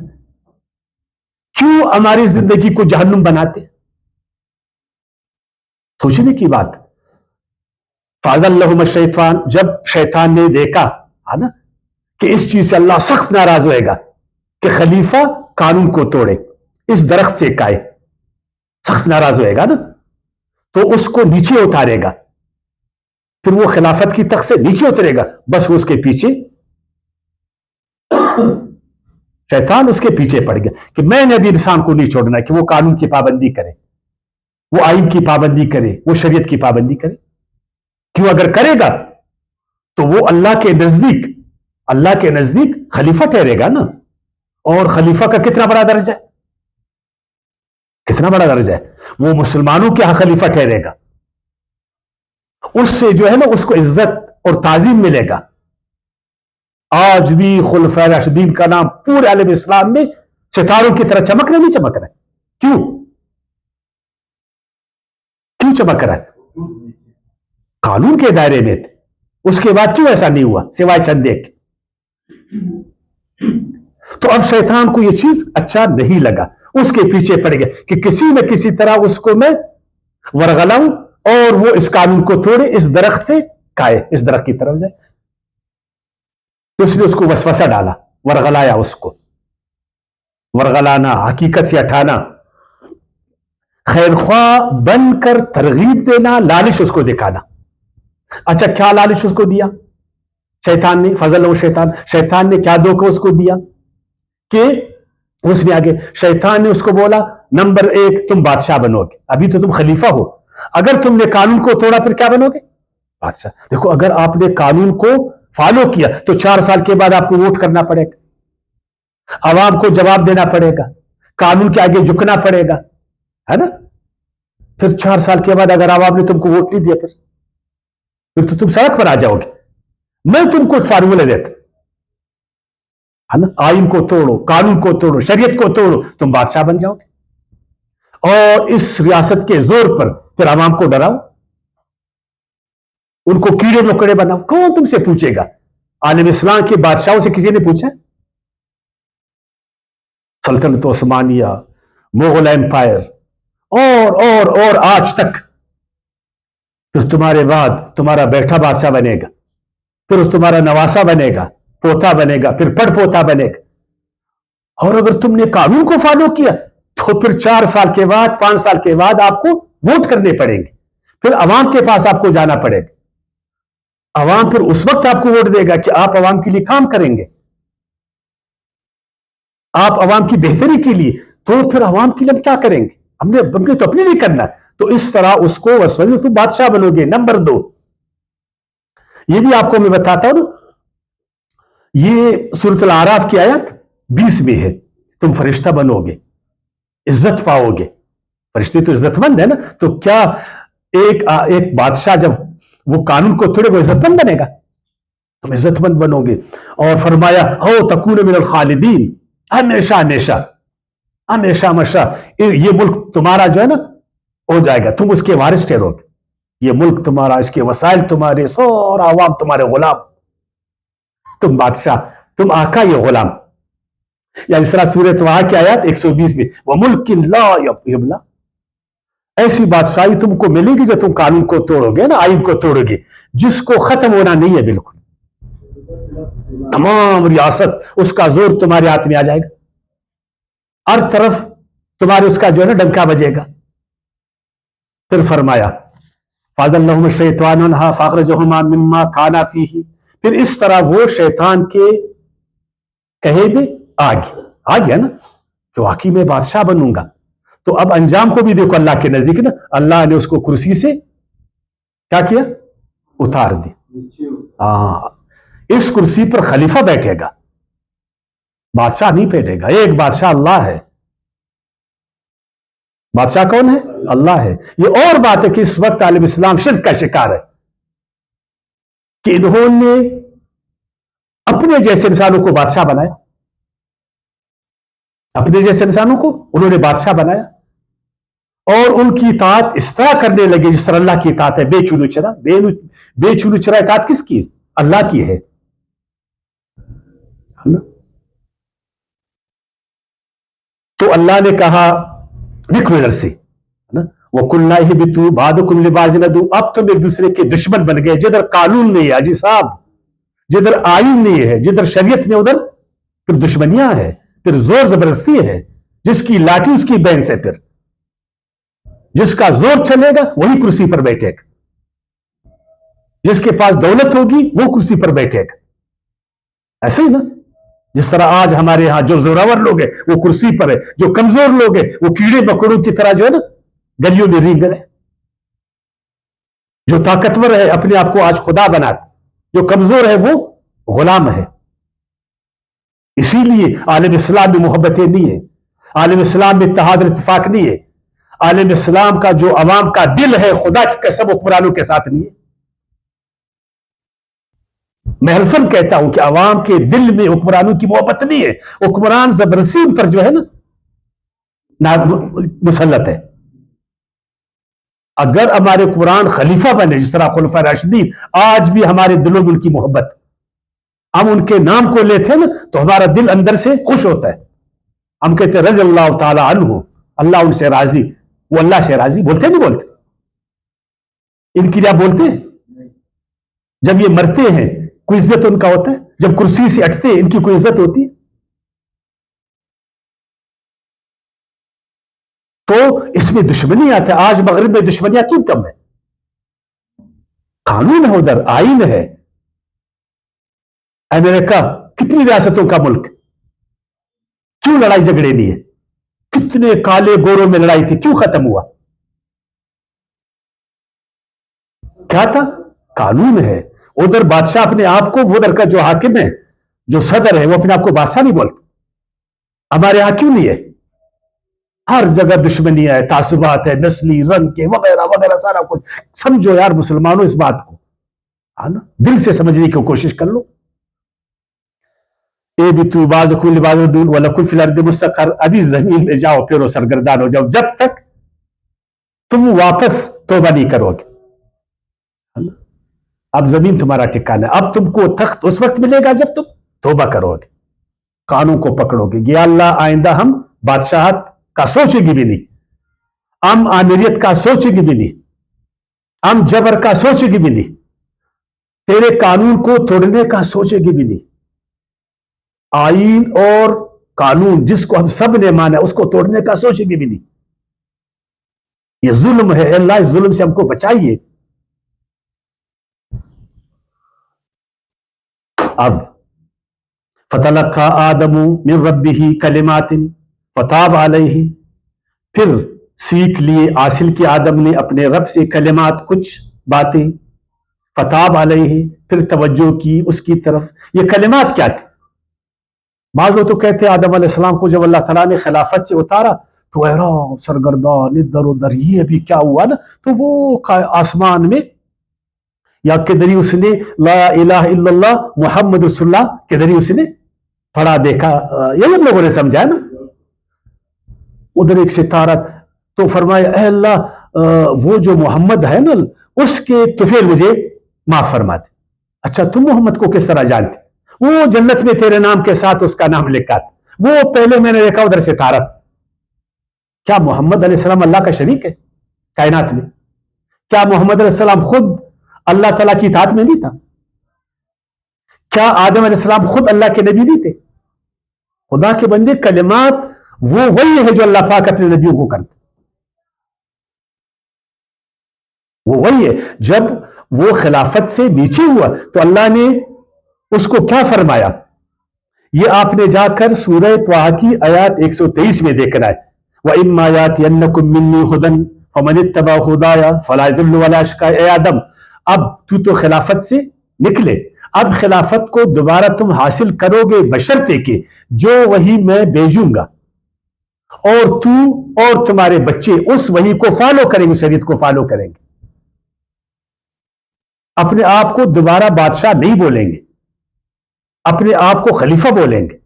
کیوں ہماری زندگی کو جہنم بناتے؟ سوچنے کی بات. فَأَذَلَّهُمَ الشَّيْطَانُ، جب شیطان نے دیکھا نا کہ اس چیز سے اللہ سخت ناراض ہوئے گا کہ خلیفہ قانون کو توڑے، اس درخت سے کھائے، سخت ناراض ہوئے گا نا، تو اس کو نیچے اتارے گا. پھر وہ خلافت کی تخت سے نیچے اترے گا، بس وہ اس کے پیچھے، شیطان اس کے پیچھے پڑ گیا کہ میں نے بھی انسان کو نہیں چھوڑنا کہ وہ قانون کی پابندی کرے، وہ آئین کی پابندی کرے، وہ شریعت کی پابندی کرے. کیوں؟ اگر کرے گا تو وہ اللہ کے نزدیک خلیفہ ٹھہرے گا نا. اور خلیفہ کا کتنا بڑا درجہ ہے، کتنا بڑا درجہ ہے. وہ مسلمانوں کے ہاں خلیفہ ٹھہرے گا، اس سے جو ہے نا اس کو عزت اور تعظیم ملے گا. آج بھی خلفائے راشدین کا نام پورے عالم اسلام میں ستاروں کی طرح چمک رہا نہیں چمک رہا ہے؟ کیوں چمک رہا ہے؟ قانون کے دائرے میں تھے. اس کے بعد کیوں ایسا نہیں ہوا سوائے چند ایک؟ تو اب شیطان کو یہ چیز اچھا نہیں لگا، اس کے پیچھے پڑ گیا کہ کسی نہ کسی طرح اس کو میں ورغلاؤں اور وہ اس قانون کو توڑے، اس درخت سے کھائے، اس درخت کی طرف جائے. تو اس نے اس کو وسوسہ ڈالا، ورغلایا اس کو. ورغلانا، حقیقت سے ہٹانا، خیر خواہ بن کر ترغیب دینا، لالچ اس کو دکھانا. اچھا کیا لالچ اس کو دیا شیطان نے؟ فضل شیطان نے کیا دھوکہ اس کو دیا کہ اس نے آگے شیطان نے اس کو بولا نمبر 1 تم بادشاہ بنو گے، ابھی تو تم خلیفہ ہو، اگر تم نے قانون کو توڑا پھر کیا بنو گے؟ بادشاہ. دیکھو اگر آپ نے قانون کو فالو کیا تو 4 سال کے بعد آپ کو ووٹ کرنا پڑے گا، عوام کو جواب دینا پڑے گا، قانون کے آگے جھکنا پڑے گا، ہے نا. پھر 4 سال کے بعد اگر عوام نے تم کو ووٹ نہیں دیا پھر تو تم سڑک پر آ جاؤ گے. میں تم کو ایک فارمولہ دیتا، ہے نا، آئین کو توڑو، قانون کو توڑو، شریعت کو توڑو، تم بادشاہ بن جاؤ گے، اور اس ریاست کے زور پر پھر عوام کو ڈراؤ، ان کو کیڑے مکڑے بناؤ. کون تم سے پوچھے گا؟ عالم اسلام کے بادشاہوں سے کسی نے پوچھا؟ سلطنت عثمانیہ، مغل ایمپائر اور آج تک. پھر تمہارے بعد تمہارا بیٹا بادشاہ بنے گا، پھر تمہارا نواسا بنے گا، پوتا بنے گا، پھر پڑ پوتا بنے گا. اور اگر تم نے قانون کو فالو کیا تو پھر 4 سال کے بعد 5 سال کے بعد آپ کو ووٹ کرنے پڑیں گے، پھر عوام کے پاس آپ کو جانا پڑے گا. عوام پھر اس وقت آپ کو ووٹ دے گا کہ آپ عوام کے لیے کام کریں گے، آپ عوام کی بہتری کے لیے، تو پھر عوام کے لیے ہم کیا کریں گے؟ ہم نے تو اپنے لیے کرنا ہے۔ تو اس طرح اس کو وسوسے تو بادشاہ بنو گے۔ نمبر 2، یہ بھی آپ کو میں بتاتا ہوں، یہ سورۃ الاعراف کی آیت 20 میں ہے، تم فرشتہ بنو گے، عزت پاؤ گے۔ فرشتے تو عزت مند ہے نا، تو کیا ایک بادشاہ جب وہ قانون کو توڑے وہ عزت مند بنے گا؟ تم عزت مند بنو گے۔ اور فرمایا او تکون من الخالدین، ہمیشہ ہمیشہ ہمیشہ ہمیشہ یہ ملک تمہارا جو ہے نا ہو جائے گا، تم اس کے وارث ٹھہرو گے۔ یہ ملک تمہارا، اس کے وسائل تمہارے، سورا عوام تمہارے غلام، تم بادشاہ، تم آقا، یہ غلام۔ یا اس طرح سورۃ طٰہٰ کی آیات 120 میں وَمُلْكٍ لَا يَبْلَى، ایسی بادشاہی تم کو ملے گی جو تم قانون کو توڑو گے نا، آئین کو توڑو گے، جس کو ختم ہونا نہیں ہے بالکل۔ تمام ریاست، اس کا زور تمہارے ہاتھ میں آ جائے گا، ہر طرف تمہارے اس کا جو ہے نا ڈنکا بجے گا۔ پھر فرمایا فَأَزَلَّهُمَا الشَّيْطَانُ عَنْهَا فَأَخْرَجَهُمَا مِمَّا كَانَا فِيهِ، پھر اس طرح وہ شیطان کے کہے میں آ گیا نا کہ واقعی میں بادشاہ بنوں گا۔ تو اب انجام کو بھی دیکھو اللہ کے نزدیک نا، اللہ نے اس کو کرسی سے کیا کیا؟ اتار دی۔ اس کرسی پر خلیفہ بیٹھے گا، بادشاہ نہیں بیٹھے گا۔ ایک بادشاہ اللہ ہے۔ بادشاہ کون ہے؟ اللہ ہے۔ یہ اور بات ہے کہ اس وقت عالم اسلام شرک کا شکار ہے کہ انہوں نے اپنے جیسے انسانوں کو بادشاہ بنایا، اپنے جیسے انسانوں کو انہوں نے بادشاہ بنایا، اور ان کی اطاعت اس طرح کرنے لگے جس طرح اللہ کی اطاعت ہے، بے چونو چرا۔ بے چونو چرا اطاعت کس کی؟ اللہ کی ہے۔ تو اللہ نے کہا نکلو ادھر سے، وَقُلْنَا اهْبِطُوا بَعْضُكُمْ لِبَعْضٍ عَدُوٌّ، اب تم ایک دوسرے کے دشمن بن گئے۔ جدھر قانون نہیں ہے حاجی صاحب، جدھر آئین نہیں ہے، جدھر شریعت نہیں، ادھر پھر دشمنیاں ہے، پھر زور زبردستی ہے۔ جس کی لاٹھی اس کی بہن سے، پھر جس کا زور چلے گا وہی کرسی پر بیٹھے گا، جس کے پاس دولت ہوگی وہ کرسی پر بیٹھے گا۔ ایسے ہی نا، جس طرح آج ہمارے ہاں جو زوراور لوگ ہیں وہ کرسی پر ہے، جو کمزور لوگ ہیں وہ کیڑے مکوڑوں کی طرح جو ہے نا گلیوں میں رینگ رہے۔ جو طاقتور ہے اپنے آپ کو آج خدا بناتا، جو کمزور ہے وہ غلام ہے۔ اسی لیے عالم اسلام میں محبتیں نہیں ہے، عالم اسلام میں اتحاد اور اتفاق نہیں ہے، عالم اسلام کا جو عوام کا دل ہے خدا کی قسم حکمرانوں کے ساتھ نہیں ہے۔ میں حلفاً کہتا ہوں کہ عوام کے دل میں حکمرانوں کی محبت نہیں ہے، حکمران زبردستی ان پر جو ہے نا مسلط ہے۔ اگر ہمارے حکمران خلیفہ بنے جس طرح خلفائے راشدین، آج بھی ہمارے دلوں میں ان کی محبت، ہم ان کے نام کو لیتے ہیں نا تو ہمارا دل اندر سے خوش ہوتا ہے۔ ہم کہتے ہیں رضی اللہ تعالی عنہ، اللہ ان سے راضی، وہ اللہ سے راضی، بولتے نہیں بولتے؟ ان کی کیا بولتے ہیں؟ جب یہ مرتے ہیں کوئی عزت ان کا ہوتا ہے؟ جب کرسی سے اٹھتے ہیں ان کی کوئی عزت ہوتی ہے؟ تو اس میں دشمنی آتا ہے۔ آج مغرب میں دشمنیاں کیوں کم ہے؟ قانون ہے، ادھر آئین ہے۔ امریکہ کتنی ریاستوں کا ملک، کیوں لڑائی جھگڑے نہیں ہے؟ کتنے کالے گوروں میں لڑائی تھی، کیوں ختم ہوا؟ کیا تھا؟ قانون ہے۔ ادھر بادشاہ اپنے آپ کو، وہ ادھر کا جو حاکم ہے، جو صدر ہے، وہ اپنے آپ کو بادشاہ نہیں بولتا۔ ہمارے یہاں کیوں نہیں ہے؟ ہر جگہ دشمنیاں ہے، تعصبات ہے، نسلی، رنگ کے وغیرہ وغیرہ سارا کچھ۔ سمجھو یار مسلمانوں اس بات کو، دل سے سمجھنے کی کوشش کر لو۔ اہبطوا بعضکم لبعض عدو ولکم فی الارض مستقر، ابھی زمین میں جاؤ پھر سرگردان ہو جاؤ، جب تک تم واپس توبہ نہیں کرو گے۔ اب زمین تمہارا ٹھکانہ ہے، اب تم کو تخت اس وقت ملے گا جب تم توبہ کرو گے، قانون کو پکڑو گے۔ یا اللہ آئندہ ہم بادشاہت کا سوچے گی بھی نہیں، ہم آمریت کا سوچے گی بھی نہیں، ہم جبر کا سوچے گی بھی نہیں، تیرے قانون کو توڑنے کا سوچے گی بھی نہیں۔ آئین اور قانون جس کو ہم سب نے مانا اس کو توڑنے کا سوچے گی بھی نہیں۔ یہ ظلم ہے، اللہ اس ظلم سے ہم کو بچائیے۔ اب فتلقى آدم من ربه کلمات فتاب علیہ، پھر سیکھ لیے، حاصل کی آدم نے اپنے رب سے کلمات، کچھ باتیں، فتاب علیہ، پھر توجہ کی اس کی طرف۔ یہ کلمات کیا تھی؟ بعض لوگ تو کہتے ہیں آدم علیہ السلام کو جب اللہ تعالیٰ نے خلافت سے اتارا تو حیران سرگردان ادھر ادھر، یہ ابھی کیا ہوا نا، تو وہ آسمان میں یا کدھر اس نے لا الہ الا اللہ محمد رسول اللہ کدھر اس نے پڑھا دیکھا، یہ ہم لوگوں نے سمجھا نا۔ ادھر ایک ستارہ، تو فرمایا اے اللہ وہ جو محمد ہے نا اس کے طفیل مجھے معاف فرما دے۔ اچھا تم محمد کو کس طرح جانتے؟ وہ جنت میں تیرے نام کے ساتھ اس کا نام لکھا تھا، وہ پہلے میں نے دیکھا ادھر ستارہ۔ کیا محمد علیہ السلام اللہ کا شریک ہے کائنات میں؟ کیا محمد علیہ السلام خود اللہ تعالیٰ کی اطاعت میں نہیں تھا؟ کیا آدم علیہ السلام خود اللہ کے نبی نہیں تھے؟ خدا کے بندے، کلمات وہ وہی ہے جو اللہ پاک اپنے نبیوں کو کرتے، وہ وہی ہے۔ جب وہ خلافت سے نیچے ہوا تو اللہ نے اس کو کیا فرمایا؟ یہ آپ نے جا کر سورہ طٰہٰ کی آیات 123 میں دیکھنا ہے، وَإِمَّا يَأْتِيَنَّكُم مِّنِّي هُدًى فَمَنِ اتَّبَعَ هُدَايَ فَلَا يَضِلُّ وَلَا يَشْقَىٰ۔ اے آدم، اب تو خلافت سے نکلے، اب خلافت کو دوبارہ تم حاصل کرو گے بشرطے کہ جو وہی میں بھیجوں گا، اور تو اور تمہارے بچے اس وہی کو فالو کریں گے، شریعت کو فالو کریں گے، اپنے آپ کو دوبارہ بادشاہ نہیں بولیں گے، اپنے آپ کو خلیفہ بولیں گے،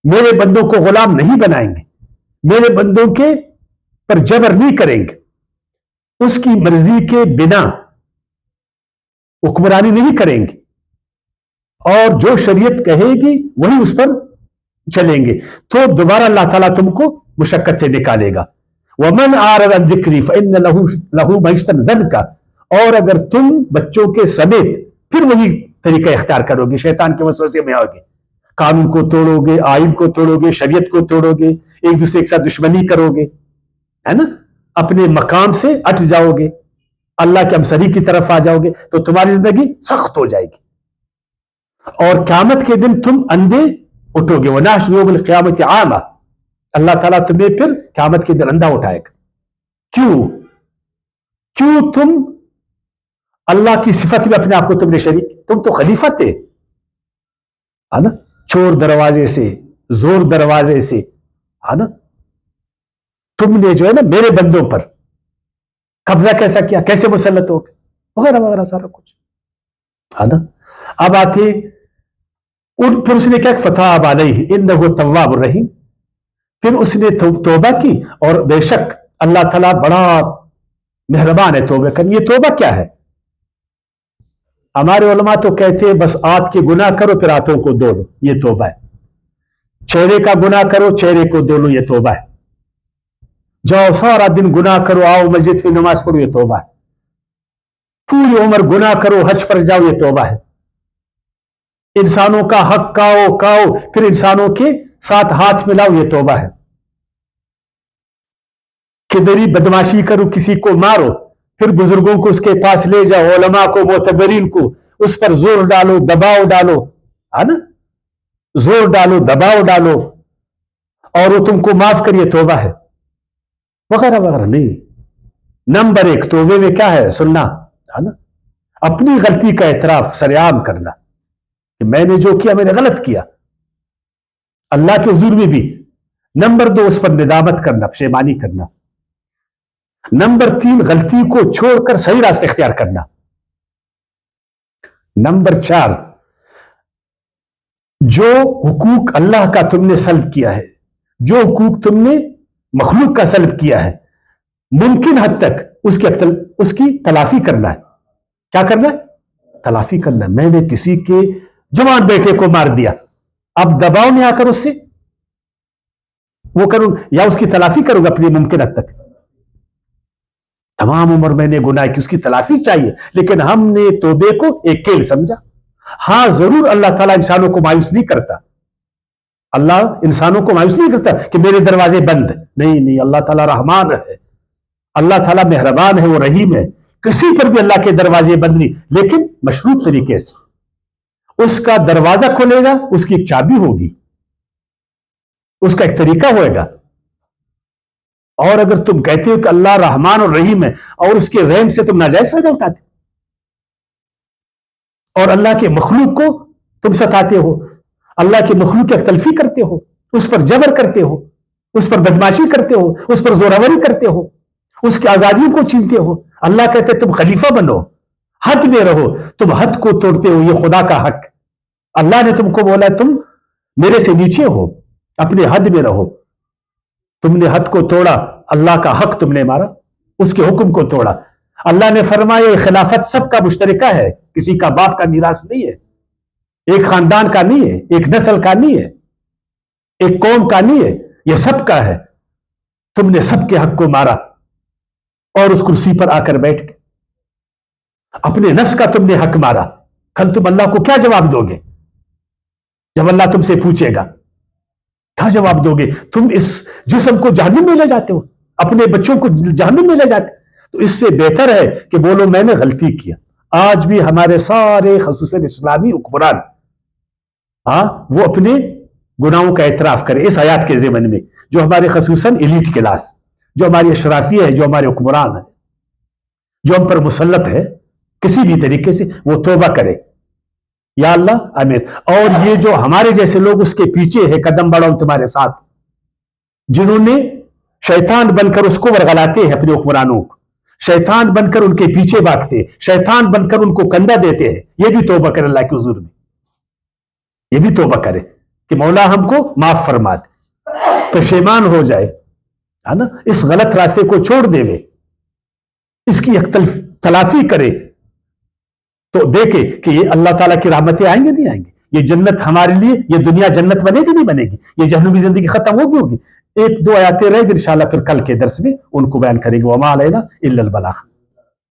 میرے بندوں کو غلام نہیں بنائیں گے، میرے بندوں کے پر جبر نہیں کریں گے، اس کی مرضی کے بنا حکمرانی نہیں کریں گے، اور جو شریعت کہے گی وہی اس پر چلیں گے، تو دوبارہ اللہ تعالیٰ تم کو مشقت سے نکالے گا۔ وَمَنْ أَعْرَضَ عَنْ ذِكْرِي فَإِنَّ لَهُ مَعِيشَةً ضَنْكًا، اور اگر تم بچوں کے سمیت پھر وہی طریقہ اختیار کرو گے، شیطان کے وسوسے میں آؤ گے، قانون کو توڑو گے، آئین کو توڑو گے، شریعت کو توڑو گے، ایک دوسرے کے ساتھ دشمنی کرو گے، ہے نا، اپنے مقام سے ہٹ جاؤ گے، اللہ کے ہمسری کی طرف آ جاؤ گے، تو تمہاری زندگی سخت ہو جائے گی، اور قیامت کے دن تم اندھے اٹھو گے۔ وَنَحْشُرُ يَوْمَ الْقِيَامَةِ عَامًا، اللہ تعالیٰ تمہیں پھر قیامت کے دن اندھا اٹھائے گا۔ کیوں تم اللہ کی صفت میں اپنے آپ کو تم نے شریک، تم تو خلیفہ تھے، ہے نا، چور دروازے سے، زور دروازے سے، ہے نا، تم نے جو ہے نا میرے بندوں پر قبضہ کیسا کیا، کیسے مسلط ہو گئے، وغیرہ وغیرہ سارا کچھ، ہے نا۔ اب آتے پھر اس نے کیا، فتاب علیہ انہ تواب الرحیم، پھر اس نے توبہ کی، اور بے شک اللہ تعالیٰ بڑا مہربان ہے توبہ کرنے۔ یہ توبہ کیا ہے؟ ہمارے علماء تو کہتے ہیں بس آنت کے گناہ کرو پھر آنتوں کو دھو لو، یہ توبہ ہے۔ چہرے کا گناہ کرو، چہرے کو دھو لو، یہ توبہ ہے۔ جاؤ سارا دن گناہ کرو، آؤ مسجد میں نماز پڑھو، یہ توبہ ہے۔ پوری عمر گناہ کرو، حج پر جاؤ، یہ توبہ ہے۔ انسانوں کا حق کھاؤ پھر انسانوں کے ساتھ ہاتھ ملاؤ، یہ توبہ ہے۔ کدھری بدماشی کرو، کسی کو مارو، پھر بزرگوں کو اس کے پاس لے جاؤ، علماء کو، معتبرین کو، اس پر زور ڈالو، دباؤ ڈالو، ہے نا، زور ڈالو، دباؤ ڈالو، اور وہ تم کو معاف کریے، توبہ ہے، وغیرہ وغیرہ نہیں۔ نمبر 1 توبے میں کیا ہے؟ سننا، ہے نا، اپنی غلطی کا اعتراف سرعام کرنا کہ میں نے جو کیا میں نے غلط کیا، اللہ کے حضور میں بھی۔ نمبر 2 اس پر ندامت کرنا، پشیمانی کرنا۔ نمبر 3 غلطی کو چھوڑ کر صحیح راستہ اختیار کرنا۔ نمبر 4 جو حقوق اللہ کا تم نے سلب کیا ہے، جو حقوق تم نے مخلوق کا سلب کیا ہے، ممکن حد تک اس کی تلافی کرنا ہے۔ کیا کرنا ہے؟ تلافی کرنا ہے۔ میں نے کسی کے جوان بیٹے کو مار دیا، اب دباؤ میں آ کر اس سے وہ کروں یا اس کی تلافی کروں گا اپنی ممکن حد تک۔ تمام عمر میں نے گناہ کی، اس کی تلافی چاہیے، لیکن ہم نے توبے کو ایک کھیل سمجھا۔ ہاں ضرور اللہ تعالیٰ انسانوں کو مایوس نہیں کرتا، اللہ انسانوں کو مایوس نہیں کرتا کہ میرے دروازے بند، نہیں، اللہ تعالیٰ رحمان ہے، اللہ تعالیٰ مہربان ہے، وہ رحیم ہے، کسی پر بھی اللہ کے دروازے بند نہیں، لیکن مشروط طریقے سے، اس کا دروازہ کھولے گا، اس کی ایک چابی ہوگی، اس کا ایک طریقہ ہوئے گا. اور اگر تم کہتے ہو کہ اللہ رحمان اور رحیم ہے اور اس کے رحم سے تم ناجائز فائدہ اٹھاتے اور اللہ کے مخلوق کو تم ستاتے ہو، اللہ کے مخلوق کی تلفی کرتے ہو، اس پر جبر کرتے ہو، اس پر بدماشی کرتے ہو، اس پر زوراوری کرتے ہو، اس کی آزادیوں کو چھینتے ہو. اللہ کہتے تم خلیفہ بنو، حد میں رہو، تم حد کو توڑتے ہو. یہ خدا کا حق، اللہ نے تم کو بولا تم میرے سے نیچے ہو، اپنے حد میں رہو. تم نے حد کو توڑا، اللہ کا حق تم نے مارا، اس کے حکم کو توڑا. اللہ نے فرمایا یہ خلافت سب کا مشترکہ ہے، کسی کا باپ کا میراث نہیں ہے، ایک خاندان کا نہیں ہے، ایک نسل کا نہیں ہے، ایک قوم کا نہیں ہے، یہ سب کا ہے. تم نے سب کے حق کو مارا اور اس کرسی پر آ کر بیٹھ گئے. اپنے نفس کا تم نے حق مارا. کل تم اللہ کو کیا جواب دو گے جب اللہ تم سے پوچھے گا؟ کیا جواب دو گے؟ تم اس جسم کو جہنم میں لے جاتے ہو، اپنے بچوں کو جہنم میں لے جاتے. تو اس سے بہتر ہے کہ بولو میں نے غلطی کیا. آج بھی ہمارے سارے خصوصاً اسلامی حکمران وہ اپنے گناہوں کا اعتراف کرے اس آیات کے ضمن میں. جو ہمارے خصوصاً ایلیٹ کلاس، جو ہماری اشرافیہ ہے، جو ہمارے حکمران ہیں، جو ہم پر مسلط ہے کسی بھی طریقے سے، وہ توبہ کرے. یا اللہ آمین. اور یہ جو ہمارے جیسے لوگ اس کے پیچھے ہے، قدم بڑھاؤ تمہارے ساتھ، جنہوں نے شیطان بن کر اس کو ورغلاتے ہیں، اپنے حکمرانوں کو شیطان بن کر ان کے پیچھے بھاگتے، شیطان بن کر ان کو کندھا دیتے ہیں، یہ بھی توبہ کرے اللہ کے حضور میں. یہ بھی توبہ کرے کہ مولا ہم کو معاف فرما دے، پشیمان ہو جائے، ہے نا، اس غلط راستے کو چھوڑ دے، اس کی ایک تلافی کرے تو دیکھے کہ یہ اللہ تعالیٰ کی رحمتیں آئیں گے نہیں آئیں گے. یہ جنت ہمارے لیے، یہ دنیا جنت بنے گی نہیں بنے گی، یہ جہنمی زندگی ختم ہوگی. ایک دو آیاتیں رہ گی، انشاءاللہ پھر کل کے درس میں ان کو بیان کریں گے. وما علینا الا البلاغ.